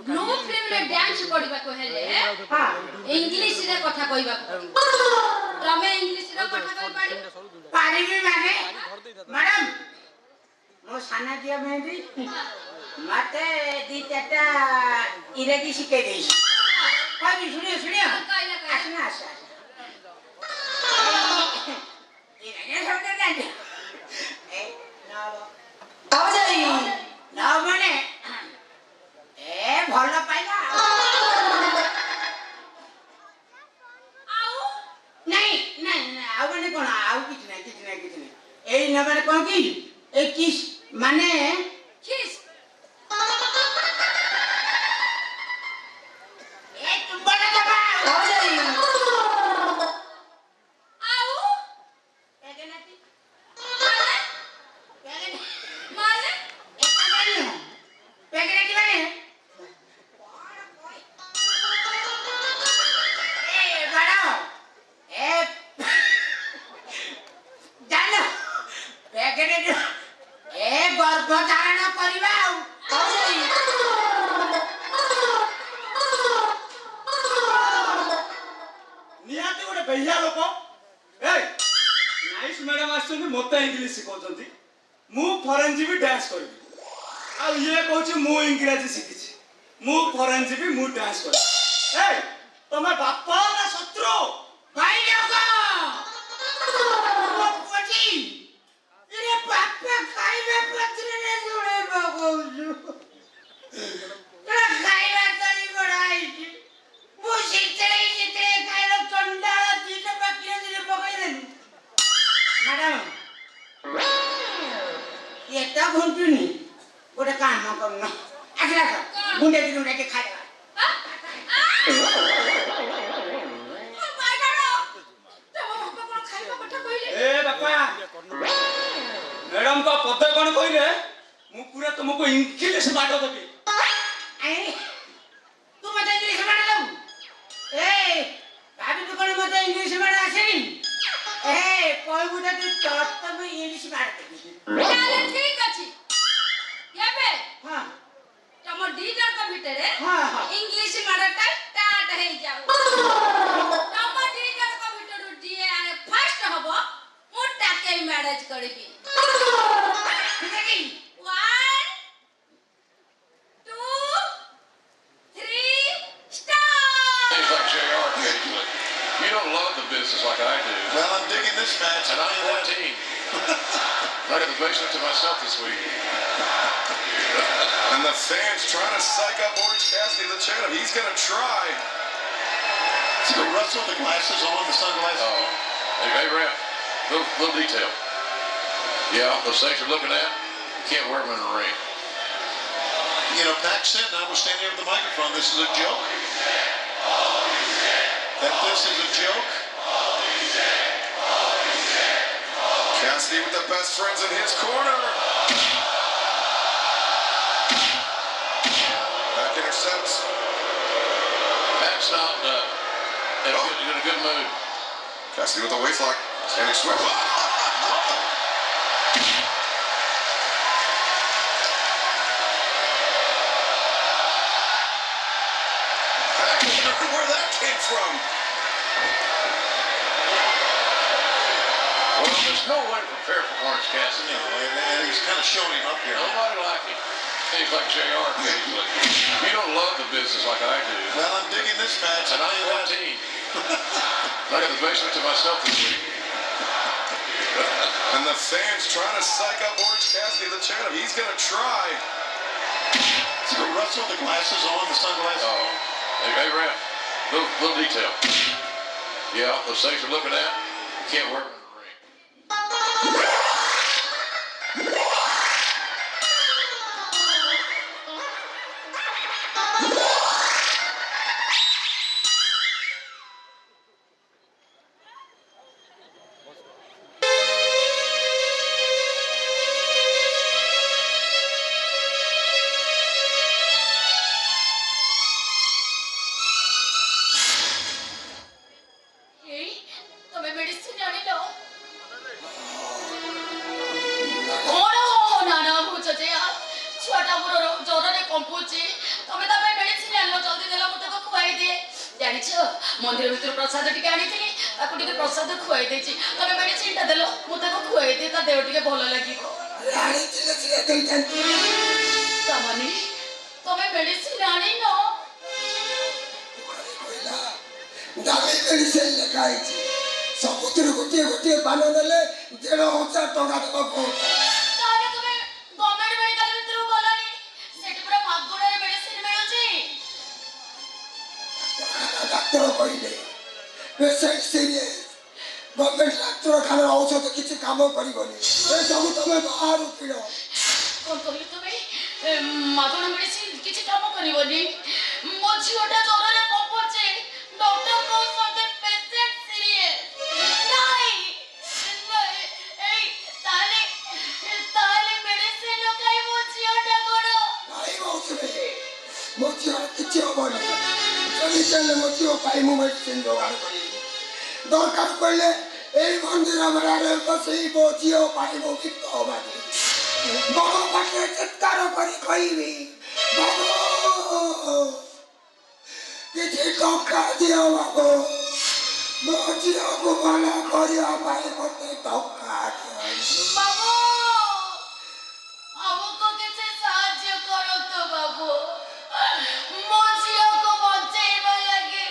ବ୍ଲୁ ଫିଲ୍ମରେ ଡ୍ୟାନ୍ସ କରିବାକୁ ହେଲେ ଇଂଲିଶରେ କଥା କହିବାକୁ ପଡ଼ିବ। ତମେ ଇଂଲିଶରେ କଥା କହିପାରିବ? ପାରିବି ମାନେ ମ୍ୟାଡାମ, ମୋ ସାନ ଝିଅ ଭେଣ୍ଡି ମତେ 2-4ଟା ଇଂରାଜୀ ଶିଖେଇ ଦେଇଛି। କହିବି ଶୁଣିବ ଆସନା ଆସ ମାନେ ଭଲ ପାଇଲା। ଆଉ ନା ମାନେ କ'ଣ କି ଏ କିସ୍ ମାନେ କିସ୍ ଏ ତୁମ୍ବଟା ଦେବା ଆଉ ପ୍ରେଗନେଣ୍ଟ ମାନେ ପ୍ରେଗନେଣ୍ଟ ମାନେ ଏ ବଡ଼ ଏ ଜାଣିଲ ପ୍ରେଗନେଣ୍ଟ ଏ ଗର୍ଭ ଧାରଣ କରିବା ଆଉ ନିହାତି ଗୋଟେ ବେହିଆ ଲୋକ ଏଇ ନାଇସ୍ ମ୍ୟାଡାମ ଆସିଛନ୍ତି ମୋତେ ଇଂଲିଶ ଶିଖଉଛନ୍ତି ମୁଁ ଫରେନ୍ ଯିବି ଡ୍ୟାନ୍ସ କରିବି ଆଉ ଇଏ କହୁଛି ମୁଁ ଇଂରାଜୀ ଶିଖିଛି ମୁଁ ଫରେନ୍ ଯିବି ମୁଁ ଡ୍ୟାନ୍ସ କରିବି ଏଇ ତମେ ବାପ ନା ଶତ୍ରୁ ଭାଇ ଲୋକ ମୋ ପୁଅଟି ଇରେ ବାପା ଖାଇବା ପତ୍ରରେ ଶୁଣେଇବ କହୁଛୁ ଖାଇବା ତଳି ବଢା ହେଇଛି ମୁଁ ଶୀତରେ ଖାଇଲ ଚଣ୍ଡାଳ ଦିଟା ପାଖରେ ଦିନେ ପକେଇଦେଲି ମ୍ୟାଡାମ ଏଟା ଘୁଞ୍ଚୁନି ଗୋଟେ କାମ କରୁନ ଆସିଲା ଗୁଣ୍ଡେକି ଖାଇବା ଏ ବାପା ମ୍ୟାଡାମ ପଦେ କଣ କହିଲେ ମୁଁ ପୁରା ତୁମକୁ ଇଂଲିଶ ମାଡ଼ ଦେବି ତୁ ମତେ ଇଂଲିଶ ମାଡ଼ ଦବୁ ଏ ଭାବିଛୁ କଣ ମତେ ଇଂଲିଶ ମାଡ଼ ଆସେନି ଏ କହିବୁ ଯଦି ତମେ ଇଂଲିଶ ମାଡ଼ ଦେବି ତାହେଲେ ଠିକ ଅଛି ଏବେ ହଁ ତମ ଦି ଜଣଙ୍କ ଭିତରେ ହଁ, ହଁ। ଇଂଲିଶ ମାଡ଼ଟା ଷ୍ଟାର୍ଟ ହେଇଯାଉ ତମ ଦି ଜଣଙ୍କ ଭିତରୁ ଯିଏ ଆରେ ଫାଷ୍ଟ ହବ ମୁଁ ତାକେ ମ୍ୟାରେଜ କରିବି ଠିକ ଅଛି 1 2 3 start Things like JR occasionally. You don't love the business like I do. Well, I'm digging this match. And I'm 14. I got the basement to myself this week. And the fans trying to psych up Orange Cassidy. Let's check it out. He's going to try. See the Russell, the glasses on, the sunglasses Oh, on. hey, ref, little detail. Yeah, those things you're looking at, you can't wear them in the ring. You know, Pac said, and I was standing here with the microphone, this is a joke. That this is a joke. Cassidy with the best friends in his corner. Back intercepts. Pat's not in a good mood. Cassidy with the waistlock. Standing swift. I wonder where that came from. Well, there's no way to prepare for Orange Cassidy. No, and he's kind of showing him up here. Nobody like him. Things like JR occasionally. You don't love the business like I do. Well, I'm digging this match. And I'm 14. I got the basement to myself this week. And the fans trying to psych up Orange Cassidy. Let's check it out. He's going to try. See the Russell, the glasses on, the sunglasses Oh, on. hey, ref, little detail. Yeah, those things you're looking at, you can't wear them in the ring. ଏଇ ତମେ medicine ଆଣିଲ କଣ ନାନା ହଉଛ ଯେ ଛୁଆଟା ମୋର ଜ୍ୱରରେ କମ୍ପୁଛି ତମେ ତା ପାଇଁ ମେଡିସିନ ଆଣିଲ ଜଲ୍ଦି ଦେଲ ମୁଁ ତାକୁ ଖୁଆଇ ଦିଏ ଜାଣିଛ ମନ୍ଦିର ଭିତରୁ ପ୍ରସାଦ ଟିକେ ଆଣିଥିଲି ତାକୁ ଟିକେ ପ୍ରସାଦ ଖୁଆଇ ଦେଇଛି ତମେ ମେଡିସିନଟା ଦେଲ ମୁଁ ତାକୁ ଖୁଆଇ ଦିଏ ତା ଦେହ ଟିକେ ଭଲ ଲାଗିବ ଆଣିଥିଲେ ସିଏ ଦେଇଥାନ୍ତି। ତାମାନେ ତମେ ମେଡିସିନ ଆଣିନ ଦାମୀ ମେଡିସିନ ଲେଖା ହେଇଛି ସବୁଥିରୁ ଗୋଟିଏ ଗୋଟିଏ ପାନ ନେଲେ 1,500 ଟଙ୍କା ଦେବାକୁ ତାହେଲେ ତମେ ଗଭର୍ଣ୍ଣମେଣ୍ଟ ମେଡିକାଲ ଭିତରକୁ ଗଲନି ସେଠି ପୁରା ମାଗଣାରେ ମେଡିସିନ ମିଳୁଛି ଡାକ୍ତର କହିଲେ ପେସେଣ୍ଟ ସିରିୟସ୍ ଗଭର୍ଣ୍ଣମେଣ୍ଟ ଡାକ୍ତରଖାନାର ଔଷଧ କିଛି କାମ କରିବନି ଏସବୁ ତମେ ବାହାରୁ କିଣ। କଣ କହିଲ ତମେ ମାଗଣା ମେଡିସିନ କିଛି କାମ କରିବନି? ମୋ ଝିଅଟା ଜ୍ୱରରେ କମ୍ପୁଛି, ଡକ୍ଟର କହୁଛନ୍ତି ପେସେଣ୍ଟ ସିରିୟସ୍। ନାଇଁ ଏଇ ତାହେଲେ ମେଡିସିନ ଲଗାଇ ମୋ ଝିଅଟା କଣ? ନାଇଁ ମୌସୁମୀ, ମୋ ଝିଅର କିଛି ହବନି। ଯେମିତି ହେଲେ ମୋ ଝିଅ ପାଇଁ ମୁଁ ମେଡିସିନ ଯୋଗାଡ଼ କରିବି। ଦରକାର ପଡ଼ିଲେ এই মন্দির মেলারে বসেই ମୋ ଝିଅ ପାଇଁ ମୁଁ ଗୀତ ମାଗିବି। ବଡ଼ ପାଟିରେ ଚିତ୍କାର କରି କହିବି, ବାବୁ କିଛି ଟଙ୍କା ଦିଅ ବାବୁ, ମୋ ଝିଅକୁ ଭଲ କରିବା ପାଇଁ ମୋତେ ଟଙ୍କା ଦିଅ। ବାବୁ ଆମକୁ କିଛି ସାହାଯ୍ୟ କରନ୍ତୁ ବାବୁ, ମୋ ଝିଅକୁ ବଞ୍ଚେଇବା ଲାଗି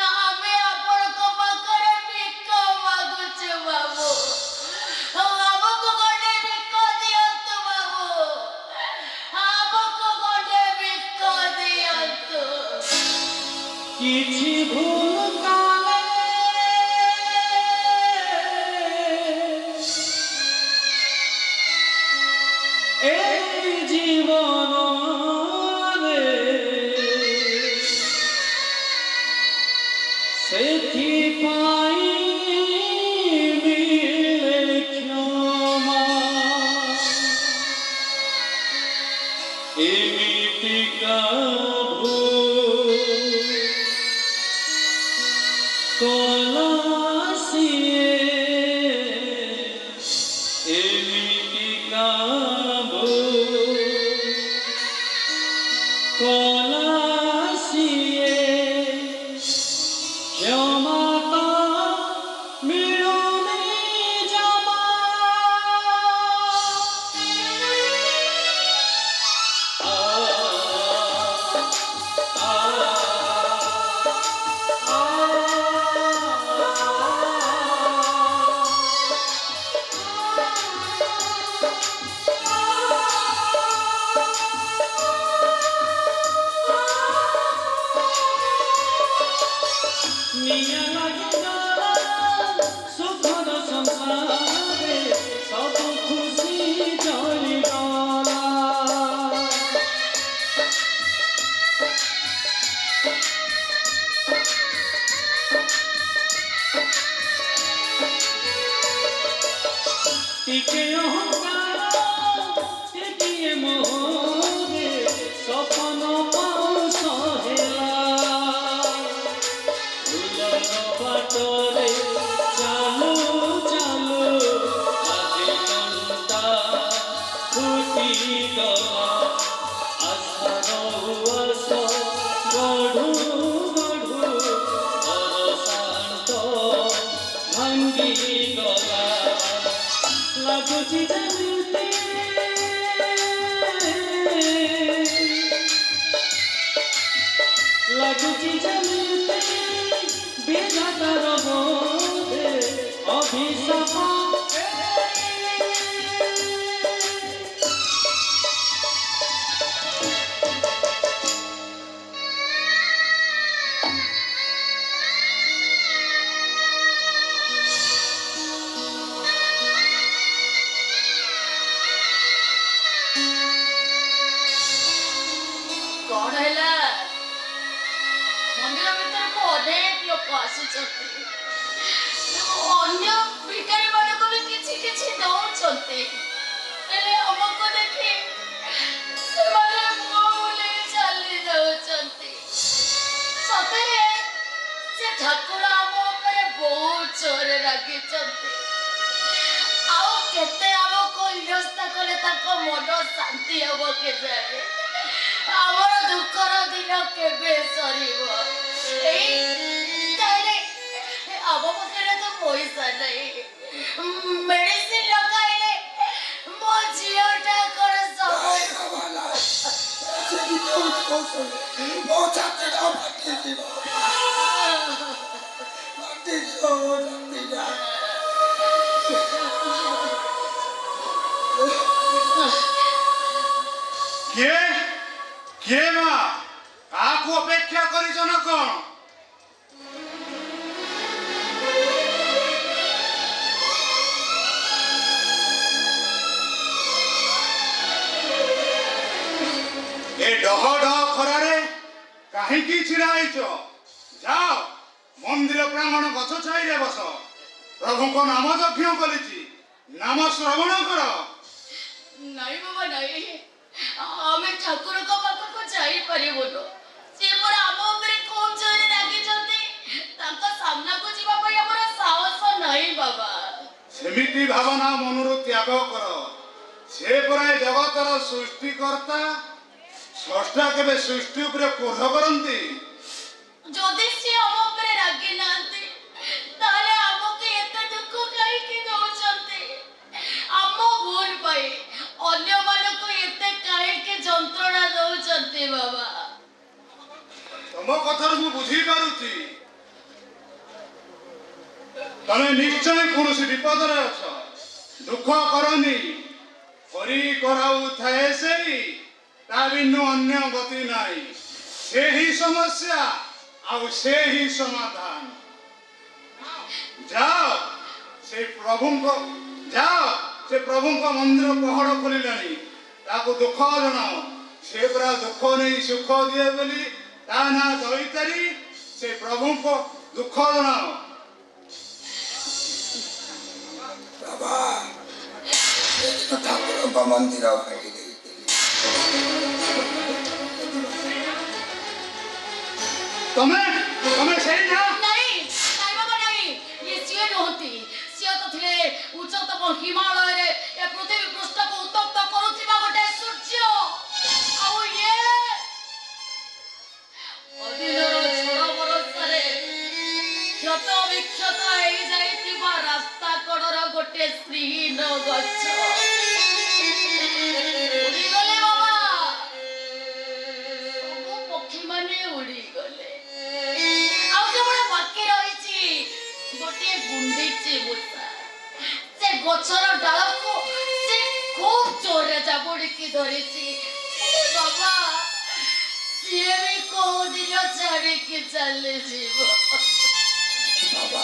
ଆମେ ଆପଣଙ୍କ ପାଖରେ ଭିକ ମାଗୁଛୁ ବାବୁ। ଆମକୁ ଗୋଟେ ଭିକ ଦିଅନ୍ତୁ ବାବୁ, ଆମକୁ ଗୋଟେ ଭିକ ଦିଅନ୍ତୁ। କିଛି ଭୁଲ କାଳେ এই জীবନରେ ସେଥିପାଇଁ ମିଳେ କ୍ଷମା। ଏମିତିକା ଭୁଲ କଲା ସିଏ, ଏମିତିକା ଭୁଲ କଲା ସିଏ, କ୍ଷମା ତ ମିଳୁନି ଜମା। ନିଆଁ ଲାଗିଗଲା ସୁଖର ସଂସାରରେ, ସବୁ ଖୁସି ଜଳିଗଲା। ଟିକେ ଅହଙ୍କାର ଟିକିଏ ମୋହରେ ସପନ ପାଉଁଶ ହେଲା। ଫୁଲର ବାଟରେ ଚାଲୁ ଚାଲୁ ଆଜି କଣ୍ଟା ଫୁଟିଗଲା। ଆଶାର ଉଆସ ଗଢ଼ୁ ଗଢ଼ୁ ଅରଶାନ୍ତ ଭାଙ୍ଗିଗଲା। ଲାଗୁଛି ଯେମିତି ଲାଗୁଛି ଯେମିତି ବିଧାତାର ବୋଧେ ଅଭିଶାପ। କଣ ହେଲା? ମନ୍ଦିର ଭିତରକୁ ଅନେକ ଲୋକ ଆସୁଛନ୍ତି, ଅନ୍ୟ ଭିକାରୀ ମାନଙ୍କୁ ବି କିଛି କିଛି ଦଉଛନ୍ତି, ହେଲେ ଆମକୁ ଦେଖି ସେମାନେ ମୁହଁ ବୁଲେଇ ଚାଲି ଯାଉଛନ୍ତି। ସତରେ ସେ ଠାକୁର ଆମ ଉପରେ ବହୁତ ଜୋରରେ ରାଗିଛନ୍ତି। ଆଉ କେତେ ଆମକୁ ହିନସ୍ତା କଲେ ତାଙ୍କ ମନ ଶାନ୍ତି ହବ କେଜାଣି? ଆମର ଦୁଃଖର ଦିନ କେବେ ସରିବ? ତାହେଲେ ଆମ ପାଖରେ ତ ପଇସା ନାହିଁ, ମେଡିସିନ ଲଗାଇଲେ ମୋ ଝିଅଟା କଣ ମୋ ଛାତିଟା ଫାଟିଯିବ, ଫାଟିଯିବ ମୋ ଛାତିଟା। କିଏ କିଏ ମା? କାହାକୁ ଅପେକ୍ଷା କରିଛ ନା କଣ? ଛିଡ଼ା ହେଇଛ ଯାଅ ମନ୍ଦିର ପ୍ରାଙ୍ଗଣ ଗଛ ଛାଇରେ ବସ ପ୍ରଭୁଙ୍କ ନାମ ଯଜ୍ଞ କରିଛି ନାମ ଶ୍ରବଣ କର। ନାଇଁ ବାବା ନାଇଁ ଆମେ ଠାକୁରଙ୍କ ପାଖକୁ ଯାଇପାରିବୁନୁ ସେ ପରା ଆମ ଉପରେ ଖୁବ ଜୋରରେ ରାଗିଛନ୍ତି ତାଙ୍କ ସାମ୍ନାକୁ ଯିବା ପାଇଁ ଆମର ସାହସ ନାହିଁ ବାବା। ସେମିତି ଭାବନା ମନରୁ ତ୍ୟାଗ କର ସେ ପରା ଏ ଜଗତର ସୃଷ୍ଟିକର୍ତ୍ତା ସ୍ରଷ୍ଟା କେବେ ସୃଷ୍ଟି ଉପରେ କ୍ରୋଧ କରନ୍ତି? ଯଦି ସେ ଆମ ଉପରେ ରାଗି ନାହାନ୍ତି ତାହେଲେ ଆମକୁ ଏତେ ଦୁଃଖ କାହିଁକି ଦଉଛନ୍ତି ଆମ ଭୁଲ ପାଇଁ ଅନ୍ୟମାନଙ୍କୁ ଏତେ କାହିଁକି ଯନ୍ତ୍ରଣା ଦଉଛନ୍ତି ବାବା। ତମ କଥାରୁ ମୁଁ ବୁଝିପାରୁଛି ତମେ ନିଶ୍ଚୟ କୌଣସି ବିପଦରେ ଅଛ ଦୁଃଖ କରନି କରି କରାଉଥାଏ ସେଇ ତା ବିନୁ ଅନ୍ୟ ଗତି ନାହିଁ ସେ ହିଁ ସମସ୍ୟା ଆଉ ସେ ହିଁ ସମାଧାନ। ଯାଅ ସେ ପ୍ରଭୁଙ୍କ ମନ୍ଦିର ପହଡ଼ ଖୋଲିଲାଣି ତାକୁ ଦୁଃଖ ଜଣାଅ ସେ ପୁରା ଦୁଃଖ ନେଇ ସୁଖ ଦିଏ ବୋଲି ତା ନାଁ ଦଇତାରି ସେ ପ୍ରଭୁଙ୍କ ଦୁଃଖ ଜଣାଅ। ବାବା ସେଦିନ ଠାକୁରଙ୍କ ମନ୍ଦିର ଭାଙ୍ଗି ଦେଇଥିଲି ତମେ ସେଇ ନା ନାଇଁ ନାଇଁ ବାବା ନାଇଁ ଇଏ ସିଏ ନୁହନ୍ତି ସିଏ ତ ଥିଲେ ଉଚ୍ଚତମ ହିମାଳୟରେ ଏ ପୃଥିବୀ ପୃଷ୍ଠକୁ ଉତ୍ତପ୍ତ କରୁଥିବା ଗୋଟେ ସୂର୍ଯ୍ୟ ଆଉ ଇଏ ଅଦିନର ଝଡ଼ ବରଷାରେ କ୍ଷତ ବିକ୍ଷତ ହେଇଯାଇଥିବା ରାସ୍ତା କଡ଼ର ଗୋଟେ ଶ୍ରୀହୀନ ଗଛ ଉଡ଼ିଗଲେ ବାବା ସବୁ ପକ୍ଷୀମାନେ ଉଡ଼ିଗଲେ ଆଉ କେବଳ ବାକି ରହିଛି ଗୋଟିଏ ଗୁଣ୍ଡିଚି ମୂଷା ସେ ଗଛର ଡାଳକୁ ସେ ଖୁବ ଜୋରରେ ଜାବୁଡ଼ିକି ଧରିଛି ବାବା ସିଏ ବି କୋଉଦିନ ଛାଡ଼ିକି ଚାଲିଯିବ। ବାବା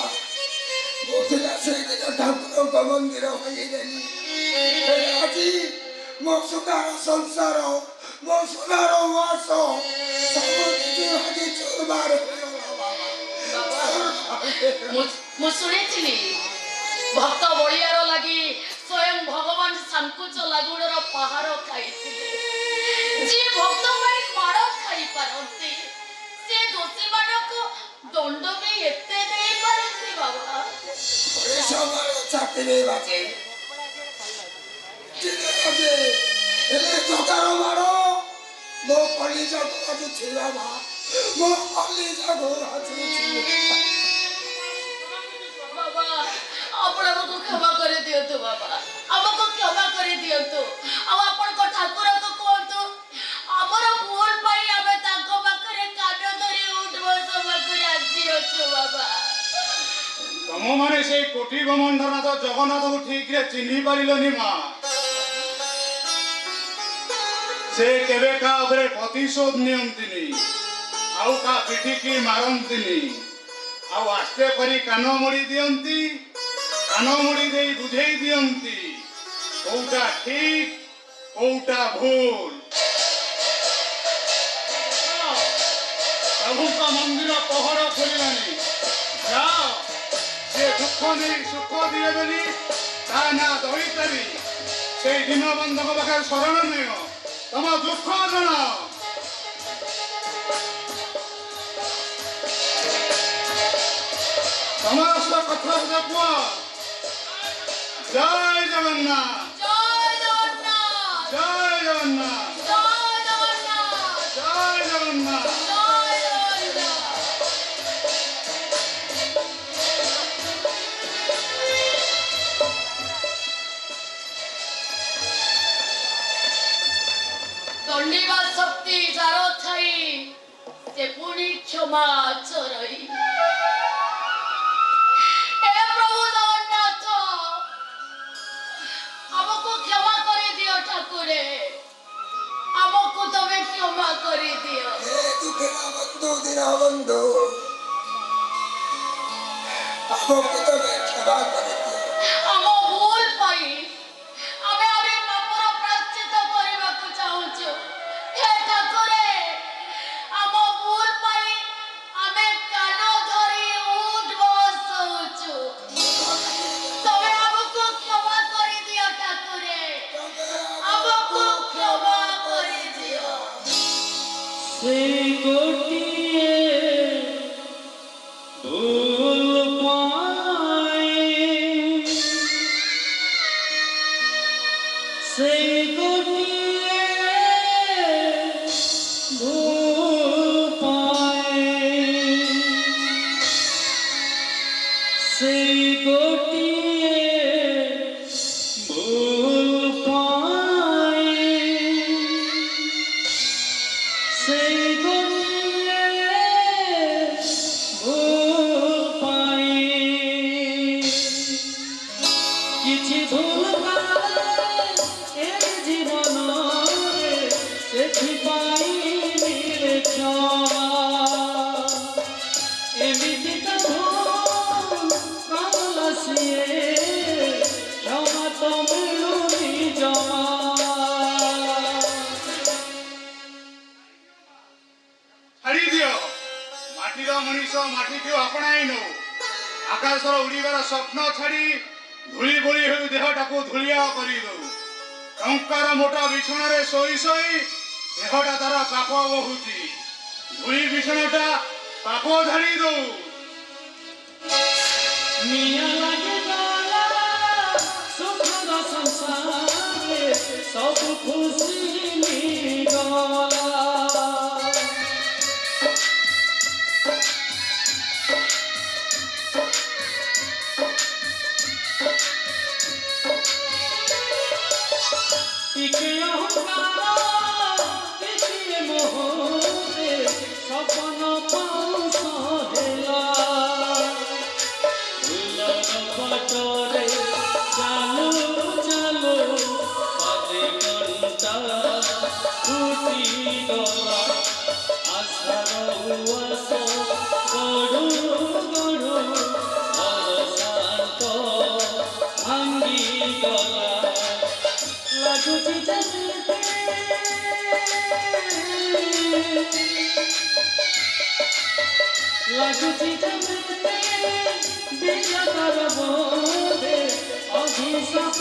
କହୁଥିଲା ସେଇଦିନ ଠାକୁରଙ୍କ ମନ୍ଦିର ଭାଙ୍ଗିଦେଲି ଆଜି ମୋ ସୁନାର ସଂସାର ମୋ ସୁନାର ଉଆସ ସବୁ କିଛି ଭାଙ୍ଗି ଚୁରମାର ମୁଁ ଶୁଣିଥିଲି ଭକ୍ତ ବଳିଆର ଲାଗି ସ୍ୱୟଂ ଭଗବାନ ସାଙ୍କୁଚ ଲାଗୁଣର ପାହାର ଖାଇଥିଲେ ଯିଏ ଭକ୍ତ ପାଇଁ ମାଡ଼ ଖାଇପାରନ୍ତି ସେ ଦୋଷୀମାନଙ୍କୁ ଦଣ୍ଡ ବି ଏତେ ଦେଇପାରନ୍ତି ବାବା। ଛାତିରେ ବାଜେ ହେଲେ ଜଗାର ମାଡ଼ ମୋ କଲିଜାକୁ ବାଜୁଛି ବାବା ମୋ କଲିଜାକୁ ବାଜୁଛି। ବାବା ଆପଣ ଆମକୁ କ୍ଷମା କରିଦିଅନ୍ତୁ ବାବା ଆମକୁ କ୍ଷମା କରିଦିଅନ୍ତୁ ଆଉ ଆପଣଙ୍କ ଠାକୁରଙ୍କୁ କୁହନ୍ତୁ ଆମର ଭୁଲ ପାଇଁ ଆମେ ତାଙ୍କ ପାଖରେ କାନ ଧରି ଉଠ ବସବାକୁ ରାଜି ଅଛୁ ବାବା। ତମମାନେ ସେଇ କୋଟି ବ୍ରହ୍ମାଣ୍ଡନାଥ ଜଗନ୍ନାଥକୁ ଠିକରେ ଚିହ୍ନି ପାରିଲନି ମା ସେ କେବେ କାହା ଉପରେ ପ୍ରତିଶୋଧ ନିଅନ୍ତିନି ଆଉ କାହା ପିଠିକି ମାରନ୍ତିନି ଆଉ ଆସ୍ତେ କରି କାନ ମୋଡ଼ି ଦିଅନ୍ତି କାନ ମୋଡ଼ି ଦେଇ ବୁଝେଇ ଦିଅନ୍ତି କୋଉଟା ଠିକ କୋଉଟା ଭୁଲ। ପ୍ରଭୁଙ୍କ ମନ୍ଦିର ପହଡ଼ ଖୋଲିଲାଣି ଯାଅ ସେ ଦୁଃଖ ନେଇ ସୁଖ ଦିଏ ବୋଲି ତା ନାଁ ଦଇତାରି ସେଇ ଦୀନବନ୍ଧୁଙ୍କ ପାଖରେ ଶରଣ ନିଅ ତମ ଦୁଃଖ ଜଣାଅ। ସମସ୍ତ କଥା କୁହ ଜୟ ଜଗନ୍ନାଥ ଜୟ ଜଗନ୍ନାଥ ଜୟ ଜଗନ୍ନାଥ ଜୟ ଜଗନ୍ନାଥ ଜୟ ଜଗନ୍ନାଥ। ଜୟ ଜଗନ୍ନାଥ। ଦଣ୍ଡିବା ଶକ୍ତି ଯାର ଥାଇ ସେ ପୁଣି କ୍ଷମା ଚରାଇ ହେ ପ୍ରଭୁ ଜଗନ୍ନାଥ ଆମକୁ କ୍ଷମା କରିଦିଅ ଠାକୁରେ ଆମକୁ ତମେ କ୍ଷମା କରିଦିଅ। ବନ୍ଧୁ ଦୀନବନ୍ଧୁ ଆମକୁ ତମେ କ୍ଷମା କରିଦିଅ। ଆମ ଭୁଲ ପାଇଁ ଆମେ ଆହୁରି ପାପର ପ୍ରାୟଶ୍ଚିତ୍ତ କରିବାକୁ ଚାହୁଁଛୁ ହେ ଠାକୁରେ ଆମ ଭୁଲ ପାଇଁ ମାଟିର ମଣିଷ ମାଟିକୁ ଆପଣାଇ ନଉ। ଆକାଶର ଉଡ଼ିବାର ସ୍ୱପ୍ନ ଛାଡ଼ି ଧୂଳି ବୋଳି ହୋଇ ଦେହଟାକୁ ଧୂଳିଆ କରିଦଉ। ଟଙ୍କାର ମୋଟା ବିଛଣାରେ ଶୋଇ ଶୋଇ ଦେହଟା ତାର ପାପ ବହୁଛି। ଧୂଳି ବିଛଣାଟା ପାପ ଝାଡ଼ି ଦଉ। ନିଆଁ ଲାଗିଗଲା ସୁଖର ସଂସାରରେ ସବୁ ଖୁସି ମିଳିଗଲା। ଟିକେ ଅହଙ୍କାର ଟିକେ ମୋହରେ ସପନ ପାଉଁଶ ହେଲା। ଫୁଲର ବାଟରେ ଚାଲୁ ଚାଲୁ ପାଦେ ଘଣ୍ଟା ଫୁଟିଗଲା। ଆଶାର ଉଆସ ଗଢ଼ୁ ଗଢ଼ୁ ଭରସାଙ୍କ ଭାଙ୍ଗିଗଲା। ଲାଗୁଛି ଯେମିତି ବିଜୟର ବୋଧେ ଅଭିଶାପ।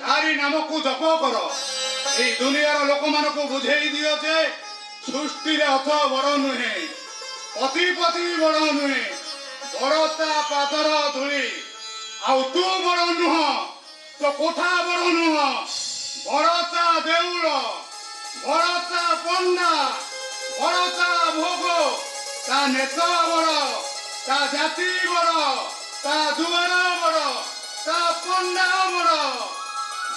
ତାରି ନାମକୁ ଜପ କର। এই ଦୁନିଆର ଲୋକମାନଙ୍କୁ ବୁଝେଇ ଦିଅ ଯେ ସୃଷ୍ଟିରେ ଅଥ ବଡ଼ ନୁହେଁ, ପତି ପତି ବଡ଼ ନୁହେଁ, ବଡ଼ ତା ପାଦର ଧୂଳି। ଆଉ ତୁ ବଡ଼ ନୁହଁ, ତୋ କୋଠା ବଡ଼ ନୁହଁ, ବଡ଼ ତା ଦେଉଳ, ବଡ଼ ତା ପଣ୍ଡା, ବଡ଼ ତା ଭୋଗ, ତା ନେତା ବଡ଼, ତା ଜାତି ବଡ଼, ତା ଦୁଆର ବଡ଼, ତା ପଣ୍ଡା ବଡ଼।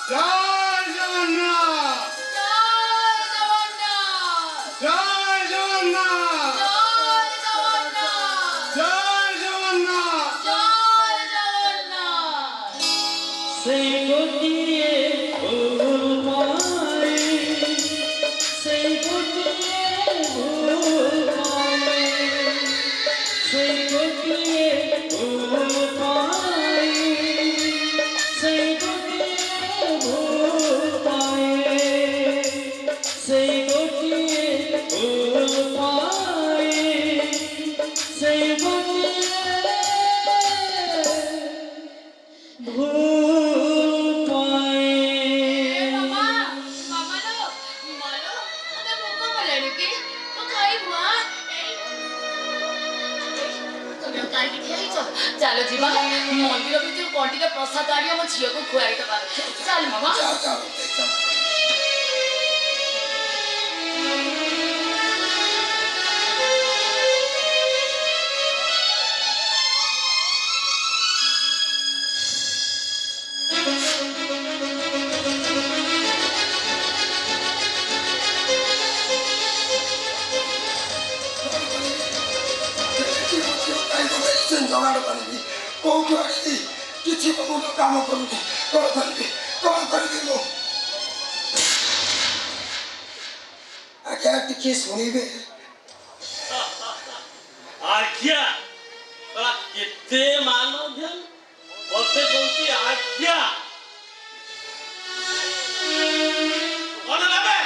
ଜୟ ଜଗନ୍ନାଥ, ଜୟ ଜଗନ୍ନାଥ, ଜୟ ଜଗନ୍ନାଥ। সেই গোটিয়ে ভুল পাই, সেই গোটিয়ে ভুল পাই, সেই গোটিয়ে ভুল পাই, সেই গোটিয়ে ভুল পাই, সেই গোটিয়ে ভুল পাই, সেই গোটিয়ে ভুল পাই। ଚାଲ ଯିବା ମନ୍ଦିର ଭିତରୁ କଣ୍ଟିକା ପ୍ରସାଦ ଆଣି ଆମ ଝିଅକୁ ଖୁଆଇ ଦେବା। ଚାଲ ମାମା। ଯାଅ ଯାଅ ଯାଅ। ଜଗାଡ଼ କରିବି କୋଉଠୁ ଆଣିବି କିଛି ମୁଁ ତ କାମ କରୁଛି। କ'ଣ କରିବି ମୁଁ? ଆଜ୍ଞା ଟିକେ ଶୁଣିବେ। ଆଜ୍ଞା କେତେ ମାନ ଧ୍ୟାନ ମତେ କହୁଛି ଆଜ୍ଞା। କଣ ନେବେ?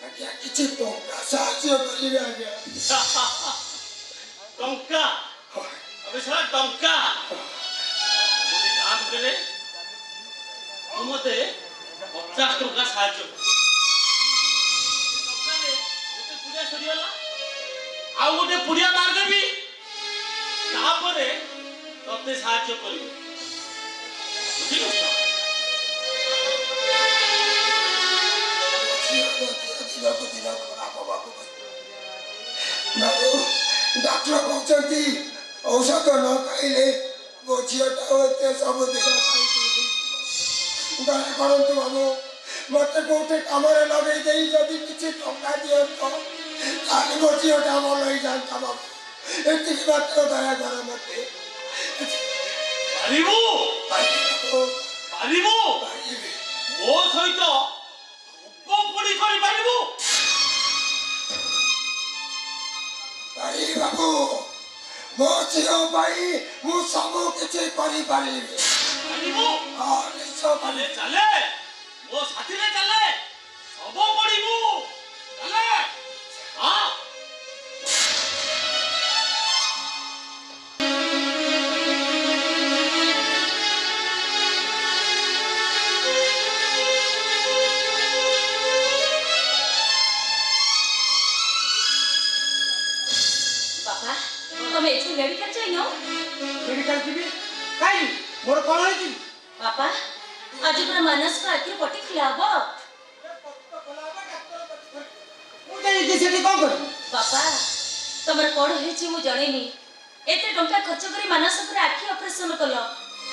ଆଜ୍ଞା କିଛି ଟଙ୍କା ସାହାଯ୍ୟ କରିବେ ଆଜ୍ଞା। ଟଙ୍କା अबे साला टंका गोटे काम करे तू मते 50 टंका साहाय्य गोटे पूजा सरीगला आ गोटे पुड़िया मार देबी तापरे तते साहाय्य करिवो ठीक ଅଛି। ଡାକ୍ତର କହୁଛନ୍ତି ଔଷଧ ନ ଖାଇଲେ ମୋ ଝିଅଟା ଏତେ ସବୁଦିନ ଖାଇଥିଲି। ଦୟା କରନ୍ତୁ ବାବୁ, ମୋତେ କୋଉଠି କାମରେ ଲଗେଇ ଦେଇ ଯଦି କିଛି ଟଙ୍କା ଦିଅନ୍ତ ତାହେଲେ ମୋ ଝିଅଟା ଭଲ ହେଇଯାନ୍ତା ବାବୁ। ଏତିକି ମାତ୍ର ଦୟା କର ମୋତେ। ମୋ ସହିତ ଉପପଡ଼ି କରିପାରିବୁ? ବାବୁ ମୋ ଝିଅ ପାଇଁ ମୁଁ ସବୁ କିଛି କରିପାରିବି। ଯିବୁ ହଁ ନିଶ୍ଚୟ ଚାଲେ ଚାଲେ ମୋ ସାଥିରେ ଚାଲେ ସବୁ ପଡ଼ିବୁ ଚାଲେ ହଁ ବାପା ତମେ ଏଠି ମେଡିକାଲ ଯାଇନ? ମେଡିକାଲ ଯିବି କାଇଁ ମୋର କଣ ହେଇଛି? ବାପା ଆଜି ପୁରା ମାନସଙ୍କ ଆଖିରେ ପଟି ଖୋଲା ହବ। ମୁଁ ଯାଇକି ସେଠି କଣ କରିବି? ବାପା ତମର କଣ ହେଇଛି ମୁଁ ଜାଣିନି। ଏତେ ଟଙ୍କା ଖର୍ଚ୍ଚ କରି ମାନସଙ୍କର ଆଖି ଅପରେସନ କଲ,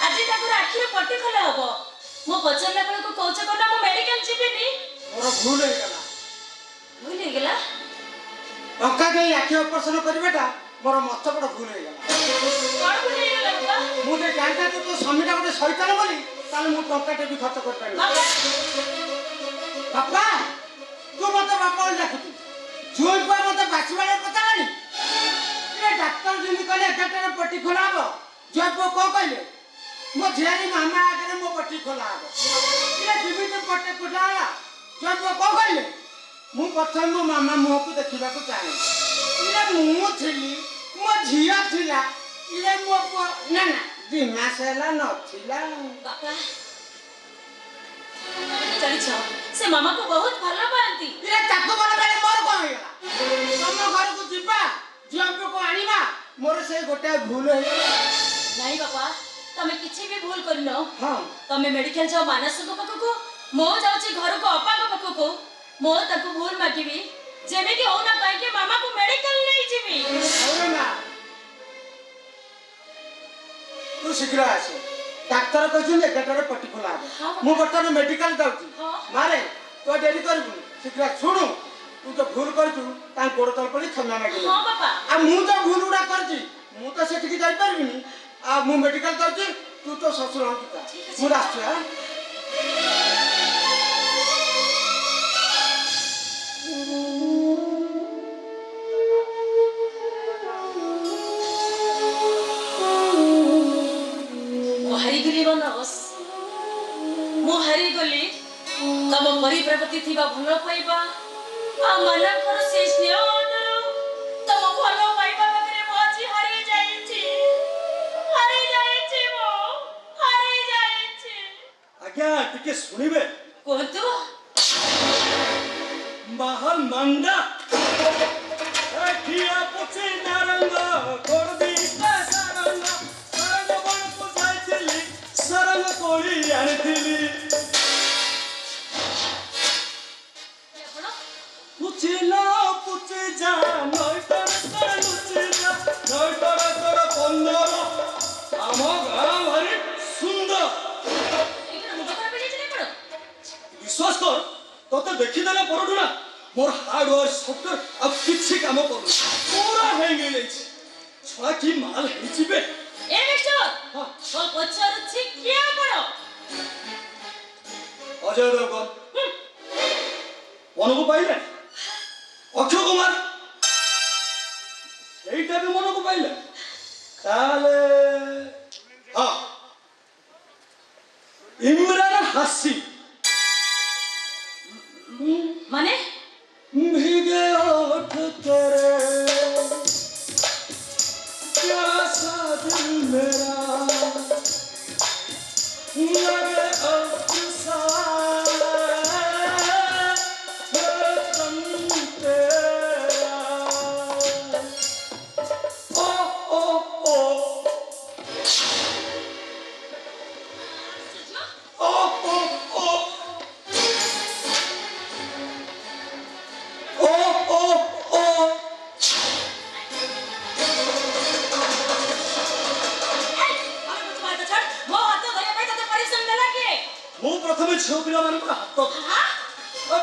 ଆଜି ତାଙ୍କର ଆଖିରେ ପଟି ଖୋଲା ହବ। ମୁଁ ପଚାରିଲା ବେଳକୁ କହୁଛ କଣ ମୁଁ ମେଡିକାଲ ଯିବିନି। ମୋର ଭୁଲ ହେଇଗଲା। ଭୁଲ ହେଇଗଲା? ଟଙ୍କା ଦେଇ ଆଖି ଅପରେସନ କରିବାଟା ମୋର ମସ୍ତ ବଡ଼ ଭୁଲ ହେଇଗଲା। କଣ ଭୁଲ ହେଇଗଲା ବାପା? ମୁଁ ଯେ ଜାଣିଥାନ୍ତି ତୋ ସ୍ୱାମୀଟା ଗୋଟେ ଶୈତାନ ବୋଲି, ତାହେଲେ ମୁଁ ଟଙ୍କାଟେ ବି ଖର୍ଚ୍ଚ କରିପାରିବି। ବାପା ତୁ ମତେ ବାପା ବୋଲି ଡାକୁଛୁ, ଝୁଅ ପୁଅ ମତେ ବାସିବାରେ ପଚାରାନି। ଡାକ୍ତର ଯେମିତି କହିଲେ 11ଟାରେ ପଟି ଖୋଲା ହବ, ଝିଅ ପୁଅ କଣ କହିଲେ? ମୋ ଝିଆରୀ ମାମା ଆଗରେ ମୋ ପଟି ଖୋଲା ହବ। ଯେମିତି ପଟି ଖୋଲା ହେଲା, ଝିଅ ପୁଅ କଣ କହିଲେ? ମୁଁ ପ୍ରଥମେ ମୋ ମାମା ମୁହଁକୁ ଦେଖିବାକୁ ଚାହେଁ। ମୁଁ ଥିଲି, ମୋ ଝିଅ ଥିଲା, ମୋ ପୁଅ ନା ନା 2 ମାସ ହେଲା ନଥିଲା। ବାପା ଜାଣିଛ ସେ ମାମାକୁ ବହୁତ ଭଲ ପାଆନ୍ତି। ତାକୁ ଭଲ ପାଇଲେ ମୋର କଣ ହେଇଗଲା? ତମ ଘରକୁ ଯିବା, ଝିଅ ପୁଅକୁ ଆଣିବା, ମୋର ସେଇ ଗୋଟେ ଭୁଲ ହେଇଗଲା। ନାଇଁ ବାପା ତମେ କିଛି ବି ଭୁଲ କରିନ। ହଁ ତମେ ମେଡିକାଲ ଯାଅ ମାନସଙ୍କ ପାଖକୁ, ମୁଁ ଯାଉଛି ଘରକୁ ଅପାଙ୍କ ପାଖକୁ। ମୁଁ ତାକୁ ଭୁଲ ମାଗିବି, ଯେମିତି ହଉନା କାହିଁକି ମାମାକୁ ମେଡିକାଲ ନେଇଯିବି। ହଉରେ ମା, ତୁ ଶୀଘ୍ର ଆସେ। ଡାକ୍ତର କହିଛନ୍ତି 11ଟାରେ ପଟି ଖୋଲା ହବ। ମୁଁ ବର୍ତ୍ତମାନ ମେଡିକାଲ ଯାଉଛି। ମାରେ ତୁ ଡେରି କରିବୁନି, ଶୀଘ୍ର ଶୁଣୁ। ତୁ ତ ଭୁଲ କରିଛୁ, ତାଙ୍କ ଗୋଡ଼ ତଳ ପଡ଼ି କ୍ଷମା ମାଗିଲି। ହଁ ବାପା। ଆଉ ମୁଁ ତ ଭୁଲ ଗୁଡ଼ା କରିଛି, ମୁଁ ତ ସେଠିକି ଯାଇପାରିବିନି। ଆଉ ମୁଁ ମେଡିକାଲ ଯାଉଛି, ତୁ ତ ଶ୍ୱଶୁର ହଉଛି ତା। ମୁଁ ଆସୁଛି। ମୁଁ ହାରିଗଲି ମାନସ, ମୁଁ ହାରିଗଲି। ତମ ପରିବାର ପ୍ରତି ଥିବା ଭଲ ପାଇବା ଆଉ ମାନଙ୍କର ସେ ସ୍ନେହ ଆଦର, ତମ ଭଲ ପାଇବା ପାଖରେ ମୁଁ ଆଜି ହାରି ଯାଇଛି। ଆଜ୍ଞା ଟିକେ ଶୁଣିବେ? କୁହନ୍ତୁ। ବାହାର ମାଣ୍ଡା ଖିଆ ପଛେ ନାରଙ୍ଗ କରଦି ସାରଙ୍ଗ ସରଙ୍ଗ ବଣକୁ ଯାଇଥିଲି, ସରଙ୍ଗ କୋଳି ଆଣିଥିଲି। ପୁଚିଲା ପୁଚି ଯା ନଈଟର ତର ଲୁଚି ଯା ନଈଟର ତର 15 ଆମ ଗାଁ ଭାରି ସୁନ୍ଦର। ବିଶ୍ୱାସ କର, ତତେ ଦେଖିଦେଲା ପରଠୁ ନା ମୋର ହାର୍ଡୱେୟାର ସଫ୍ଟୱେୟାର ଆଉ କିଛି କାମ କରୁନି, ପୁରା ହ୍ୟାଙ୍ଗ ହେଇଯାଇଛି। ଛୁଆ କି ମାଲ ହେଇଯିବେ। ଏ ମିଷ୍ଟର ମୁଁ ପଚାରୁଛି କିଏ ଆପଣ? ଅଜୟ ଦେବଗନ ମନକୁ ପାଇଲେ? ଅକ୍ଷୟ କୁମାର ସେଇଟା ବି ମନକୁ ପାଇଲେ? ତାହେଲେ ହଁ ଇମରାନ ହାସି। ମାନେ भीगे होठ तेरे प्यासा दिल मेरा लगे अफसार तन तेरा। ओ ओ ओ ओ ओ ओ ମୁଁ ପ୍ରଥମେ ଝିଅ ପିଲାମାନଙ୍କର ହାତ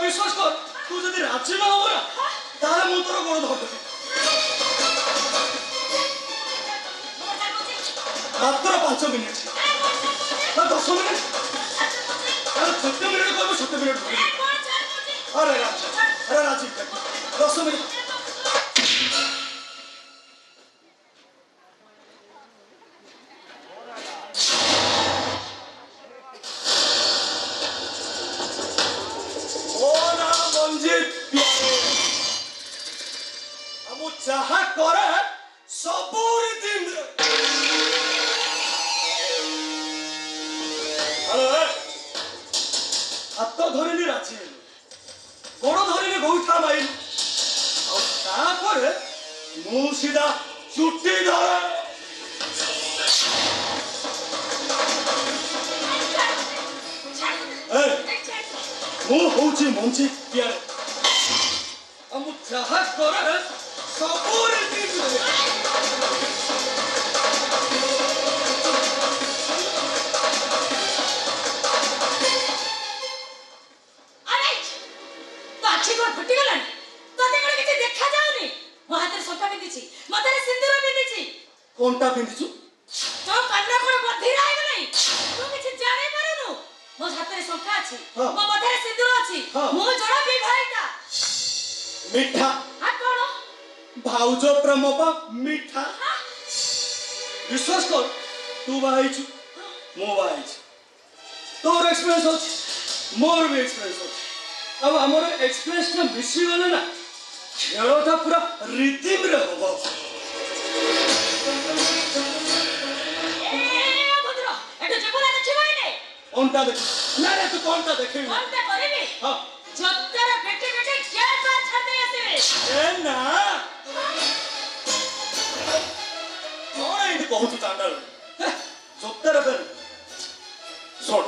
ବିଶ୍ୱାସ କର, ତୁ ଯଦି ରାଜି ନ ହବ ନା ତାହେଲେ ମୁଁ ତୋର ଗୋଡ଼ ଧରିଦେବି। ମାତ୍ର 5 ମିନିଟ୍ ନା 10 ମିନିଟ୍, ଯେତେ ମିନିଟ୍ କହିବୁ ସେତେ ମିନିଟ୍ ଧରିବି। ଆରେ ରାଜି 10 ମିନିଟ୍। ହାତ ଧରିଲି ରାଜି ହେଲୁ, ଗୋଡ଼ ଧରିଲି ଗୋଇଠା ମାଇଲୁ, ଆଉ ତାପରେ ମୁଁ ସିଧା ଚୁଟି ଧରେ। ମୁଁ ହଉଛି ମଞ୍ଜିତ ପ୍ୟାରେ, ଆଉ ମୁଁ ଯାହା କରେ ସବୁ ରୀତିରେ। ଫୁଟିଗଲାଣି, ତତେ କଣ କିଛି ଦେଖାଯାଉନି? ମୋ ହାତରେ ଶଙ୍ଖା ପିନ୍ଧିଛି, ମଥାରେ ସିନ୍ଦୁର ପିନ୍ଧିଛି। କଣଟା ପିନ୍ଧିଛୁ? ତୋ କାନ କଣ ବଧିରା ହେଇଗଲାଣି? ତୁ କିଛି ଜାଣିପାରୁନୁ? ମୋ ହାତରେ ଶଙ୍ଖା ଅଛି, ମୋ ମଥାରେ ସିନ୍ଦୁର ଅଛି, ମୁଁ ଜଣେ ବିବାହିତା। ମିଠା ଆଉ କଣ? ଭାଉଜ ପ୍ରେମ ବା ମିଠା। ବିଶ୍ୱାସ କର, ତୁ ବାହା ହେଇଛୁ, ମୁଁ ବାହା ହେଇଛି, ତୋର ଏକ୍ସପିରିଏନ୍ସ ଅଛି, ମୋର ବି ଏକ୍ସପିରିଏନ୍ସ ଅଛି, ଆଉ ଆମର ଏକ୍ସପିରିଏନ୍ସଟା ମିଶିଗଲେ ନା ଖେଳଟା ପୁରା ରିଦିମରେ ହବ। କଣଟା ଦେଖି ନା ରେ, ତୁ କଣଟା ଦେଖେଇବୁ? କଣଟା କରିବି? ହଁ ଜୋତାର ପେଟେ ପେଟେ ଗ୍ୟାସ ବାର ଛାଡି ଆସିବେ। ଏ ନା କଣ ଏଇଠି କହୁଛୁ ଚାଣ୍ଡାଳ? ଜୋତାର ପେରେ ଶୁଣ,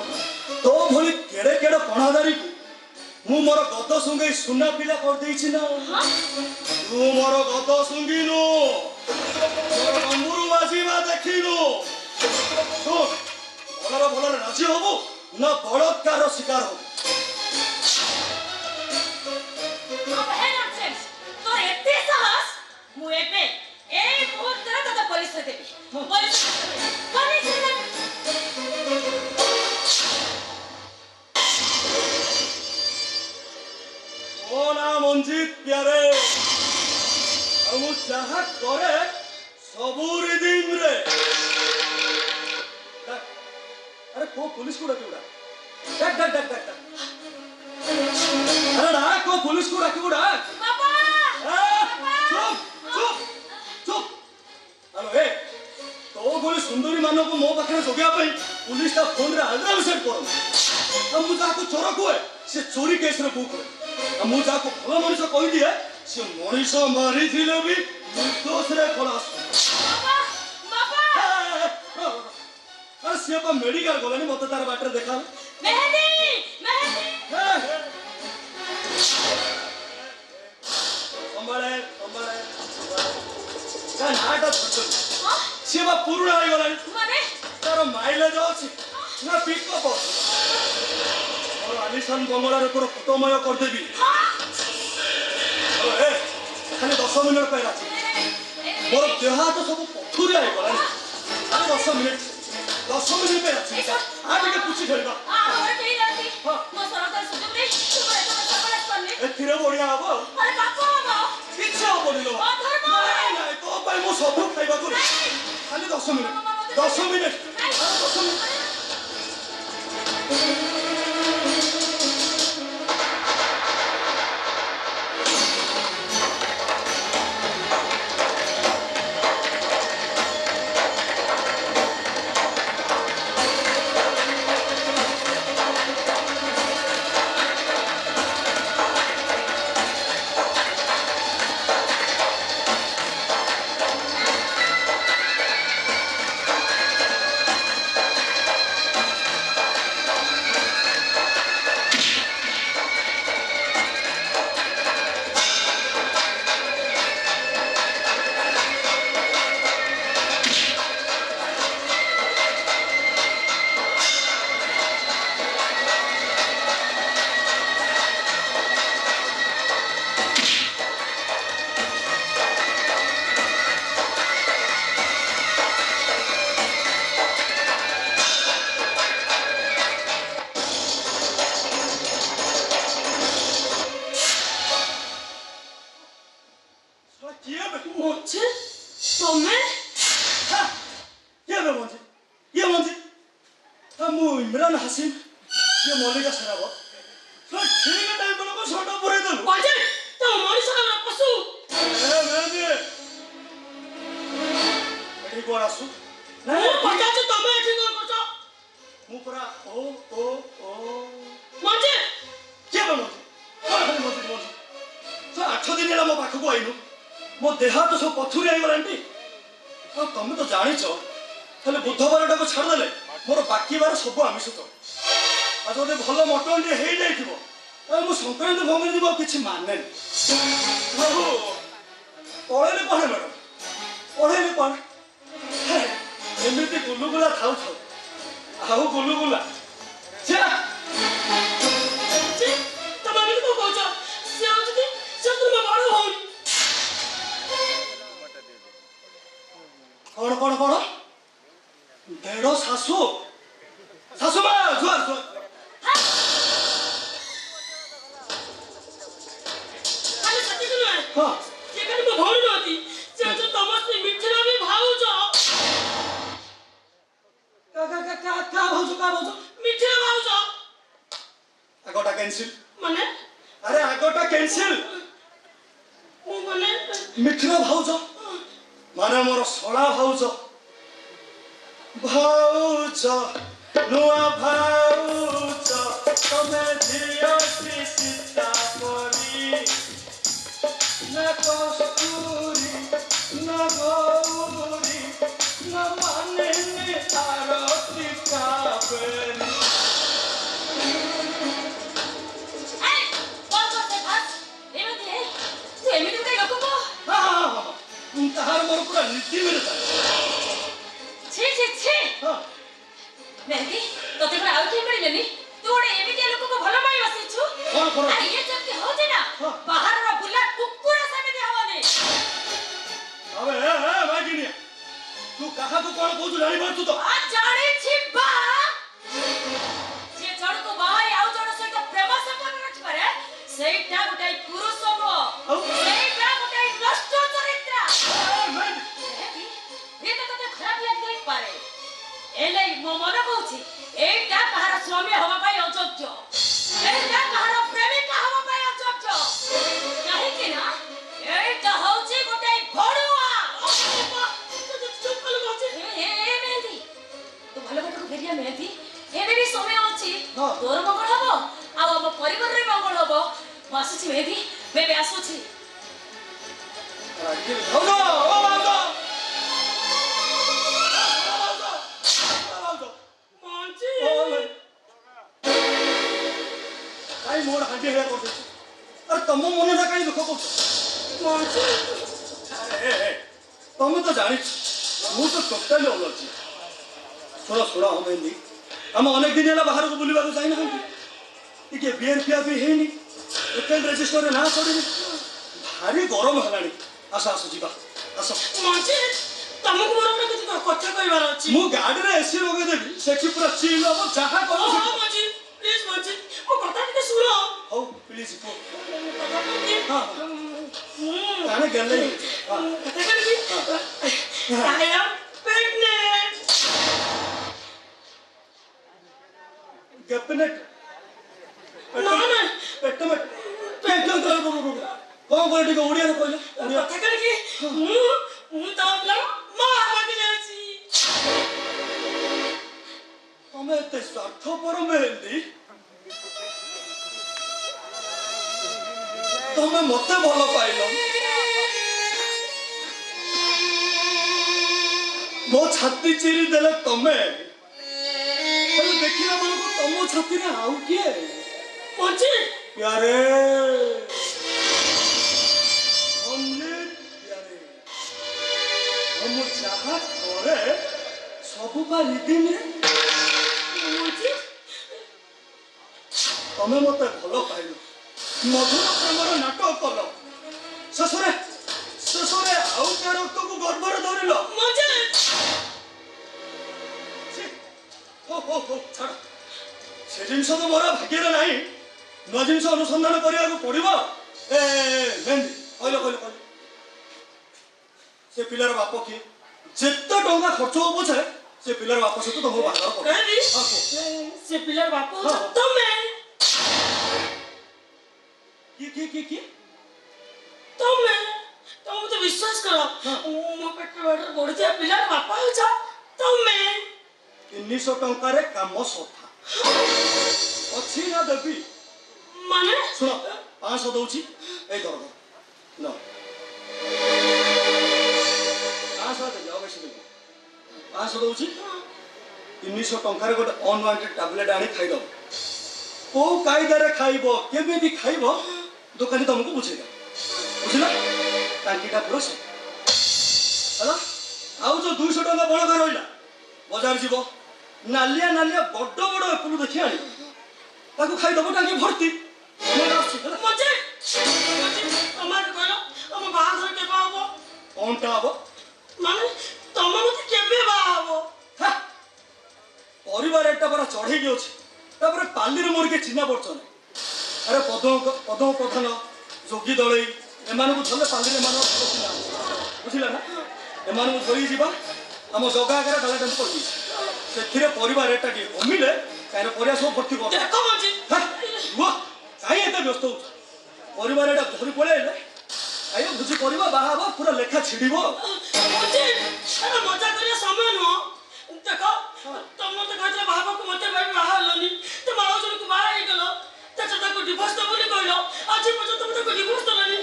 ତୋ ଭଳି କେଡେ କେଡେ ପଣାଧାରୀକୁ ମୁଁ ମୋର ଗଦ ଶୁଙ୍ଗେଇ ସୁନା ପିଲା କରିଦେଇଛି ନା। ତୁ ମୋର ଗଦ ଶୁଙ୍ଗିନୁ, ମୋର ଗମ୍ବୁରୁ ବାଜିବା ଦେଖିନୁ। ଶୁଣ, ଭଲରେ ରାଜି ହବୁ ନା ବଳତ୍କାର ଶିକାର ହବୁ? ତୋର ଏତେ ସାହସ, ମୁଁ ଏବେ ଏଇ ମୁହୂର୍ତ୍ତରେ ତତେ ପୋଲିସରେ ଦେବି। ମୋ ନାଁ ମଞ୍ଜିତ ପ୍ୟାରେ, ଆଉ ମୁଁ ଯାହା କରେ ସବୁ ରିଦିମରେ। अरे को पुलिस को डाकी उड़ा डक डक डक डक अरे डाक को पुलिस को डाकी उड़ा पापा चुप चुप चुप हेलो ए तो गोली सुंदरी मानो को मो पाखरे जोगिया पई पुलिस ता फोन रे अल्ट्रा सेट करो हम मुजा को चोर को है से चोरी केस रे बुक है हम मुजा को भलो मनुष्य कहि दिए से मनुष्य मारी थिले भी निर्दोष रे खलास। अरे से तो मेडिकल गलानी मत तार बाटर देखा मेहंदी मेहंदी संभाले संभाले का नाटा छुट से बा पुरुणा हो गलानी माने तार माइलेज अछि ना पिकअप और आलिशान बंगला रे पूरा फोटोमय कर देबी। ए खाली 10 मिनिट पे राची मोर देह हाथ सब पथुरी आइ गलानी खाली 10 मिनिट पे राची आ के पूछी खेलबा और केही राती मो सरकार सुजुग रे तुमरे तो सबले करने एथिरे बढ़िया हबो। अरे बापू बाबा किछो बोलिलो अधर्म नहीं तो भाई मो सब खाइबा को खाली 10 मिनिट 10 मिनिट अरे 10 मिनिट इमरान हासिम ये मल्लिका सेनापत तो ठीक टाइम को छोटा पुरे दल बाजे तो मनुष्य का पशु ए मेजे एठी कोन आसु नहीं पता छ तमे एठी कोन करछ मु पूरा ओ ओ ओ बाजे କିଏ ବନଉଛି କଣ ଖାଲି ମଜୁରୀ ସେ 8 ଦିନ ହେଲା ମୋ ପାଖକୁ ଆଇନୁ ମୋ ଦେହ ହାତ ସବୁ ପଥୁରି ହେଇଗଲାଣି ଆଉ ତମେ ତ ଜାଣିଛ ଖାଲି ବୁଧବାରଟାକୁ ଛାଡ଼ିଦେଲେ ମୋର ବାକି ବାର ସବୁ ଆମିଷ ତ ଆଉ ଯଦି ଭଲ ମଟନ ଟିକେ ହେଇଯାଇଥିବ ତାହେଲେ ମୁଁ ସଂକ୍ରାନ୍ତି ଭଙ୍ଗି ଯିବ କିଛି ମାନେନି ବାବୁ ପଳେଇଲେ କଣ ମ୍ୟାଡ଼ାମ ପଳେଇଲେ କଣ ଏମିତି ଗୁଲୁଗୁଲା ଥାଉ ଥାଉ ଆଉ ଗୁଲୁଗୁଲା ସେ ତମେ ଏମିତି କଣ କହୁଛ ସେ ହଉଛନ୍ତି ସେ ତୁମ ବଡ ଭଉଣୀ କଣ କଣ କଣ ଦେଢ଼ ଶାଶୁ ଶାଶୁ ମା ଜୁଆର ଜୁଆର ଖାଲି ସେତିକି ନୁହେଁ ହଁ ସେ ଖାଲି ମୋ ଭଉଣୀ ନୁହନ୍ତି ସେ ହଉଛନ୍ତି ତମ ସ୍ତ୍ରୀ ମିଠିର ବି ଭାଉଜ କା ଭାଉଜ ମିଠିର ଭାଉଜ আগটা ক্যান্সেল ମାନେ আরে আগটা ক্যান্সেল ମୁଁ ମାନେ মিঠির ভাউজ মানে মোর সলা ভাউজ ভাউজ নুয়া ভাউজ তুমি ঝিও সীতা করি না কস্তুরি না গৌরি না মানে তারতি কাবেরি তাহার মোর পুরা নীতি মেরে ছি ছি ছি মেহেদি তোতে করে ଆଉ କେହି ମିଳିଲେନି ତୁ ଗୋଟେ ଏମିତିଆ ଲୋକକୁ ଭଲ ପାଇ ବସିଛୁ ଆରେ ଇଏ ଯେମିତି ହଉଛି ନା ବାହାରର ବୁଲା କୁକୁର ସେମିତି ହବନି আবে মাগিনিয়া তু কাহাকু কোন কହୁଛୁ জানি পারছু তো ଜାଣିଛି ବା ଯିଏ ଜଣକୁ ବାହାଇ ଆଉ ଜଣ ସହିତ ପ୍ରେମ ସମ୍ପର୍କ ରଖିପାରେ ସେଇଟା ଗୋଟେ ପୁରୁଷ ନୁହଁ ସେଇଟା ଗୋଟେ ନଷ୍ଟ ଚରିତ୍ର ଏ ତ ତତେ ଖରାପ ଲାଗିପାରେ ଏଲେ ମୋ ମନ କହୁଛି ଏଇଟା କାହାର ସ୍ୱାମୀ ହବା ପାଇଁ ଅଯୋଗ୍ୟ ଏଇଟା କାହାର ପ୍ରେମିକା ହବା ପାଇଁ ଅଯୋଗ୍ୟ କାହିଁକି ନା ଏଇଟା ହଉଛି ଗୋଟେ ଭଡୁଆ ମେହେନ୍ଦି ତୁ ଭଲ ବାଟକୁ ଫେରିଆ ମେହେନ୍ଦି ଏବେ ବି ସମୟ ଅଛି ତୋର ମଙ୍ଗଳ ହବ ଆଉ ଆମ ପରିବାରରେ ମଙ୍ଗଳ ହବ ମୁଁ ଆସୁଛି ମେହେନ୍ଦି ବେବେ ଆସୁଛି মোর হাঁটি হেয়া করতেছি আর তম মনটা কাই দুঃখ করছো তুমি তো জানিছ ମୁଁ ତ ଟୋଟାଲି ଅଲର୍ଜି ଶୁଣ ହମେନ୍ଦି ଆମେ ଅନେକ ଦିନ ହେଲା ବାହାରକୁ ବୁଲିବାକୁ ଯାଇନାହାନ୍ତି ଟିକେ ବିଏର ପିଆ ବି ହେଇନି ହୋଟେଲ ରେଜିଷ୍ଟରରେ ନାଁ ପଡ଼ିନି ଭାରି ଗରମ ହେଲାଣି ଆସ ଆସ ଯିବା ଆସ ତମକୁ ମୋର ଗୋଟେ କିଛି କଥା କହିବାର ଅଛି ମୁଁ ଗାଡ଼ିରେ ଏସି ଲଗେଇଦେବି ସେଠି ପୁରା ଚିଲ୍ ହବ ଯାହା କହିବ ପ୍ଲିଜ ମଞ୍ଜି ମୋ କଥା ଟିକେ ଶୁଣ ହଉ ପ୍ଲିଜ କୁହ ତାହେଲେ ଗେଲେ I am pregnant. Definite. No. Petamate. Petamate. कौन बोले ठीक है उड़िया ना कोई उड़िया क्या करेंगे मुँह तो अपना माँ हमारी जैसी हमें ते सार्थो पर मेहंदी तमें मते भलो पाइलो मो छाती चिरी देले तमे देखिला मन को तमो छाती रे आउ किए पहुंची प्यारे हमने प्यारे हम चाहा करे सब पारी दिन पहुंची तमे मते भलो पाइलो मधुर प्रेमर नाटक कलो शेषरे आउ के रक्त को गर्भरे धरिलो मजे हो छाड़ से जिनस तो मोर भाग्य नहीं नुआ जिनस अनुसंधान करने पड़ो ए मेहंदी कहल से पिलार बाप किए जिते टंका खर्च हो पछे से पिलार बाप सहित तुम बाहर से पिलार बाप तमे की तमे तुम तो विश्वास करो मो पेट बढ़ी जाए पिलार बाप हो जा तमे 300 टंकार काम सफा अच्छी ना देवी ମାନେ ଶୁଣ 500 ଦଉଛି ଏଇ ଧର ନ 500 ଦେବି ଆଉ ବେଶୀ ଦେବି 500 ଦଉଛି 300 ଟଙ୍କାରେ ଗୋଟେ ଅନୱାଣ୍ଟେଡ୍ ଟ୍ୟାବଲେଟ୍ ଆଣି ଖାଇଦବ କୋଉ କାଇଦାରେ ଖାଇବ କେମିତି ଖାଇବ ଦୋକାନୀ ତମକୁ ବୁଝେଇଦବ ବୁଝିଲ ଟାଙ୍କିଟା ପୁରା ହେଲା ଆଉ ଯୋଉ 200 ଟଙ୍କା ବଳକା ରହିଲା ବଜାର ଯିବ ନାଲିଆ ନାଲିଆ ବଡ ବଡ ଏପଟୁ ଦେଖି ଆଣିବ ତାକୁ ଖାଇଦବ ଟାଙ୍କି ଭର୍ତ୍ତି ମନେ ଆସୁଛି ହେଲା ମଜେ ତମେ କହିଲ ଆମ ବାହାଘର କେବେ ହବ କଣଟା ହବ ମାନେ ତମେ ମତେ କେବେ ବାହା ହବ ପରିବାର ଏଟା ପରା ଚଢେଇକି ଅଛି ତାପରେ ପାଲିରେ ମୋର କିଏ ଚିହ୍ନା ପଡୁଛ ନାହିଁ ଆରେ ପଦମ ପ୍ରଧାନ ଯୋଗୀ ଦଳେଇ ଏମାନଙ୍କୁ ଧରିଲେ ପାଲିରେ ଏମାନଙ୍କ ଭଲ ଚିହ୍ନା ବୁଝିଲା ନା ଏମାନଙ୍କୁ ଧରିକି ଯିବା ଆମ ଜଗା ଆଗରେ ଡାଲା ଡେମ୍ପ କରିଦେଇଛି ସେଥିରେ ପରିବାର ଏଟା ଟିକେ କମିଲେ କାହିଁକି ପରିବା ସବୁ ଭର୍ତ୍ତି କର ଦେଖ ମଜି କାହିଁ ଏତେ ବ୍ୟସ୍ତ ହଉଛ ପରିବାର ଏଟା ଧରି ପଳେଇଲେ ଆଜ୍ଞା ବୁଝି ପରିବା ବାହା ହବ ପୁରା ଲେଖା ଛିଡ଼ିବ ମଜା କରିବା ସମୟ ନୁହଁ ଦେଖ ତମେ ମତେ କହିଥିଲ ବାହାବାକୁ ମତେ ବାହା ହେଲନି ତମେ ଆଉ ଜଣକୁ ବାହା ହେଇଗଲ ତାକୁ ଡିଭୋର୍ସ ଦବ ବୋଲି କହିଲ ଆଜି ପର୍ଯ୍ୟନ୍ତ ତମେ ତାକୁ ଡିଭୋର୍ସ ଦେଲନି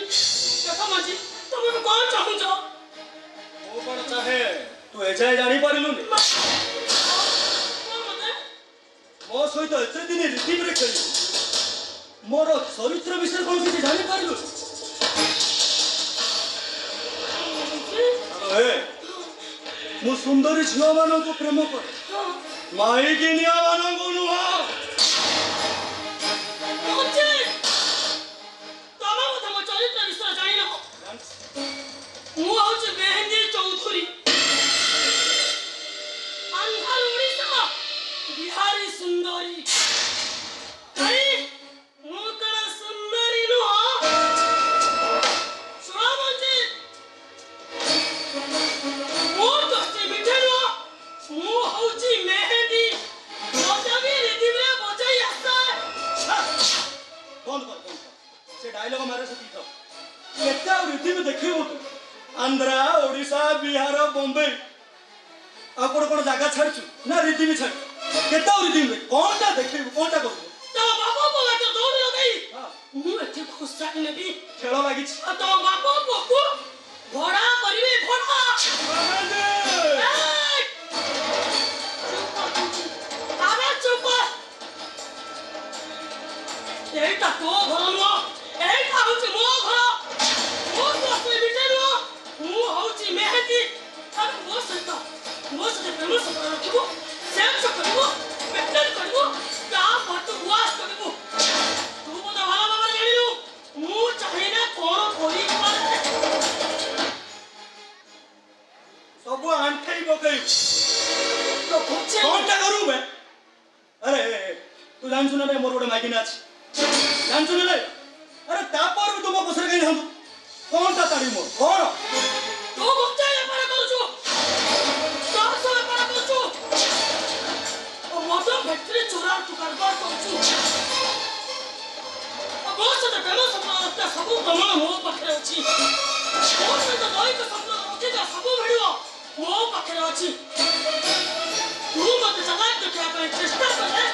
ଦେଖ ମଜି ତମେ କଣ ଚାହୁଁଛ ମୁଁ କଣ ଚାହେଁ ତୁ ଏଯାଏ ଜାଣିପାରିଲୁନି ମୋ ସହିତ ଏତେ ଦିନ ରିଟିମରେ ଖେଳିଲୁ ମୋର ଚରିତ୍ର ବିଷୟରେ କଣ କିଛି ଜାଣିପାରିଲୁ ମୁଁ ସୁନ୍ଦରୀ ଝିଅମାନଙ୍କୁ ପ୍ରେମ କରେ ମାଇକିନିଆ ମାନଙ୍କୁ ନୁହଁ ତମେ ବୋଧେ ମୋ ଚରିତ୍ର ବିଷୟରେ ଜାଣିନ ମୁଁ ହଉଛି ମେହେନ୍ଦୀ ଚୌଧୁରୀ ଆନ୍ଧ୍ର ଓଡ଼ିଶା ବିହାରୀ ସୁନ୍ଦରୀ ମୁଁ କଣ ସୁନ୍ଦରୀ ନୁହଁ ଶୁଣ ମଞ୍ଜି ମୁଁ ତ ସେ ମିଠା ନୁହଁ ମୁଁ ହଉଛି ମେହେନ୍ଦୀ ମଜା ବି ରିଦିମରେ ବଜାଇ ଆସେ ବନ୍ଦ କର ସେ ଡାଇଲଗ ମାରେ ସେ ପିଠ କେତେ ଆଉ ରିଦିମ ଦେଖେଇବୁ ତୁ ଆନ୍ଧ୍ରା ଓଡ଼ିଶା ବିହାର ବମ୍ବେ ଆଉ କଣ ଜାଗା ଛାଡୁଛୁ ନା ରିଦିମ ଛାଡୁଛୁ କେତେ ଆଉ ରିଦିମ କଣଟା ଦେଖେଇବୁ କଣଟା କରିବୁ ତମ ବାପ ପୁଅକୁ ଦୌଡ଼ି ଲଗେଇ ମୁଁ ଏଠି ଖୁସାଇ ନେବି ଖେଳ ଲାଗିଛି ତମ ବାପ ପୁଅକୁ ଭଡ଼ା କରିବି ଭଡ଼ା ଚୁପ এইটা তো ঘর নয় এইটা হচ্ছে ମୋ ଘର ମୋ ସ୍ୱାସ୍ଥ୍ୟ ବିଟେ ନୁହଁ ମୁଁ ହଉଛି ମେହେନ୍ଦୀ ଆମେ ମୋ ସହିତ ପ୍ରେମ ସମ୍ପର୍କ ରଖିବୁ ସେକ୍ସ କରିବୁ ମେଣ୍ଟେନ୍ କରିବୁ ତାପରେ ତୁ ୱାସ୍ କରିବୁ ତୁ ମୋତେ ଭଲ ଭାବରେ ଜାଣିଲୁ ମୁଁ ଚାହିଁଲେ କଣ କରିପାରେ ସବୁ ଆଣ୍ଠେଇ ପକେଇବୁ ତ କହୁଛି କଣଟା କରିବୁ ବେ ଆରେ ତୁ ଜାଣିଛୁ ନା ମୋର ଗୋଟେ ମାଇକିନା ଅଛି ଜାଣିଛୁ ନା ଆରେ ତାପରେ ବି ତୁ ମୋ ପଛରେ କାହିଁ ଥାନ୍ତୁ କଣଟା ତାଡ଼ି ମୋର କଣ ତୁ ମୋତେ ବେପାର କରୁଛୁ ଚାଷ ବେପାର କରୁଛୁ ମଦ ଫ୍ୟାକ୍ଟ୍ରି ଚୋରା ତୁ କାରବାର କରୁଛୁ ମୋ ସହିତ ପ୍ରେମ ସମ୍ପର୍କ ସବୁ ପ୍ରମାଣ ମୋ ପାଖରେ ଅଛି ମୋ ସହିତ ଦୈହିକ ସମ୍ପର୍କ ରଖିଥିବା ସବୁ ଭିଡ଼ିଓ ମୋ ପାଖରେ ଅଛି ତୁ ମୋତେ ଚାଲାକ ଦେଖିବା ପାଇଁ ଚେଷ୍ଟା କଲେ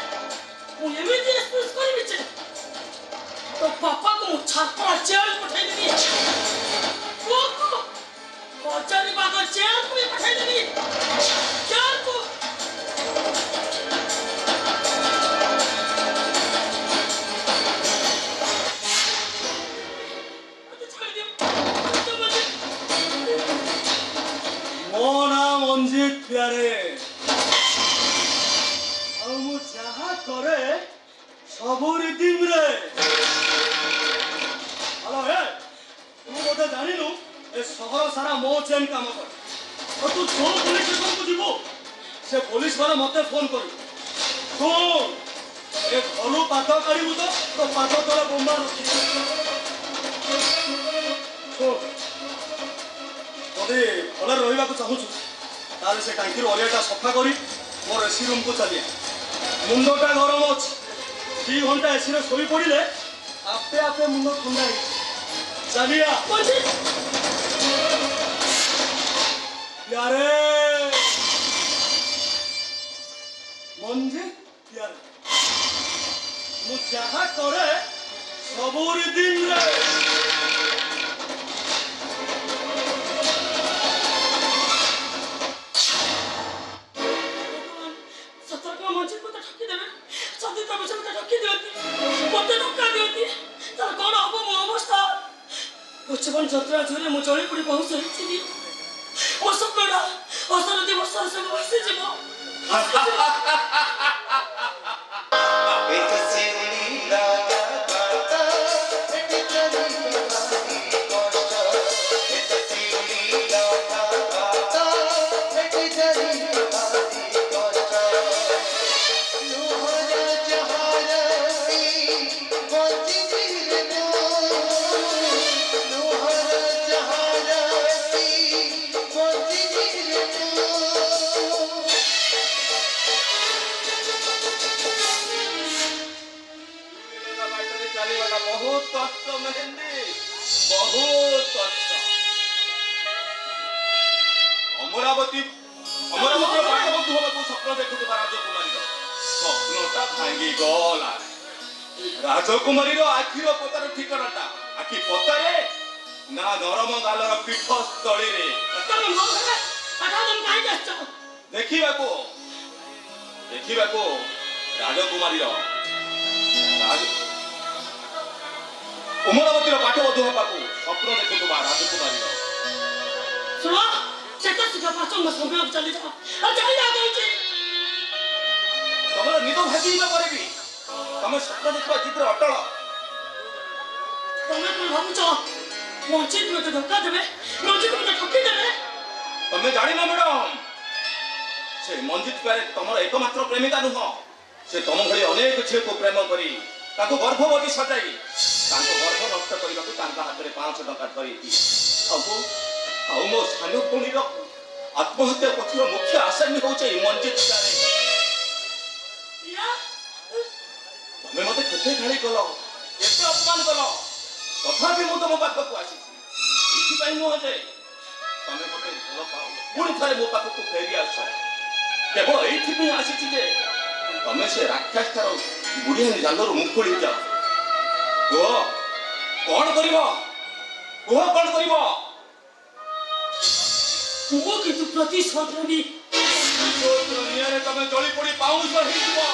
ମୁଁ ଏମିତି ରେସ୍ପନ୍ସ କରିବି ଯେ तो पापा को छात्रा जेल पठाई देवी वो को पचारी बागा जेल को पठाई देवी जेल को ମୋ ନାମ ଅଞ୍ଜିତ ପ୍ୟାରେ ଆଉ ମୁଁ ଯାହା କରେ ସବୁ ରିଦିମରେ ହ୍ୟାଲୋ ତୁ ବୋଧେ ଜାଣିନୁ ଏ ସହର ସାରା ମୋ ଚେନ୍ କାମ କରେ ଆଉ ତୁ ଯୋଉ ପୋଲିସ ଷ୍ଟେସନକୁ ଯିବୁ ସେ ପୋଲିସ ବାଲା ମତେ ଫୋନ କରିବୁ ଶୁଣ ଏ ଘରୁ ପାଦ କାଢିବୁ ତ ତୋ ପାଦ ତଳେ ବୋମା ରଖିବୁ ଶୁଣ ଯଦି ଭଲରେ ରହିବାକୁ ଚାହୁଁଛୁ ତାହେଲେ ସେ ଟାଙ୍କିରୁ ଅଳିଆଟା ସଫା କରି ମୋର ଏସି ରୁମକୁ ଚାଲିଆ ମୁଣ୍ଡଟା ଗରମ ଅଛି 2 ଘଣ୍ଟା ଏସିରେ ଶୋଇ ପଡ଼ିଲେ ଆପେ ଆପେ ମୁଣ୍ଡ ଥଣ୍ଡା ହେଇଛି ଚାଲିଆ ପ୍ୟାରେ ମଞ୍ଜି ପ୍ୟାରେ ମୁଁ ଯାହା କରେ ସବୁରି ଦିନରେ ସତର୍କ ମଞ୍ଜି ମତେ ଠକି ଦେବେ ଯଦି ତମେ ମତେ ଠକି ଦିଅନ୍ତି ମତେ ଧୋକା ଦିଅନ୍ତି ତାହେଲେ କଣ ହବ ମୋ ଅବସ୍ଥା ଉଚ୍ଚବନ ଯାତ୍ରା ଜୋରେ ମୁଁ ଜଳି ପଡ଼ି ବହୁତ ହେଇଥିଲି ମୋ ସ୍ୱପ୍ନଟା ଅସରତି ବର୍ଷାରେ ସବୁ ଭାସିଯିବ बहुत कष्ट मेहंदी बहुत कष्ट अमरावती पाठबंधु हवाको स्वप्न देखुवा राजकुमारी स्वप्नटा भांगी गला राजकुमारी आखिर पतार ठिकानाटा आखि पतारे ना नरम गालर पीठस्थली रे देखिबाको राजकुमारी उमरावती पाठबंधु हवाको स्वप्न देखुवा राजकुमारी सुनो सेटा सिधा पाचन में समय चली जा चली जा कहूची तमर निद भागीबा करे भी तमे स्वप्न देखबा चित्र अटल तमे कोन भाबुचो मौचित में धोखा देबे मौचित में ठकी देबे तमे जानि ना मैडम से मंजित पारे तमर एकमात्र प्रेमिका नुह से तम भली अनेक झियो को प्रेम करी ताको गर्भवती सजाई ताको गर्भ नष्ट करबा को तांका हाथ रे 500 टका धरी आ मो सानो कोणी रो आत्महत्या पथर मुख्य आसामी होचे मंजित पारे या तमे मते कते गाली कलो एते अपमान कलो तथापि मु तम पाख को आसी एथि पई नो जे तमे मते भलो पाओ पुणी थरे मो पाख को फेरी आसो केवल एथि पई आसी छी जे तमे से राक्षस तारो बुढ़िया जालर मुखोड़ी जाओ कौन करिवो कौन करिवो वो कि तू प्रतिशोध लेबी दुनिया रे तमे जली पड़ी पाउस हो हिजबो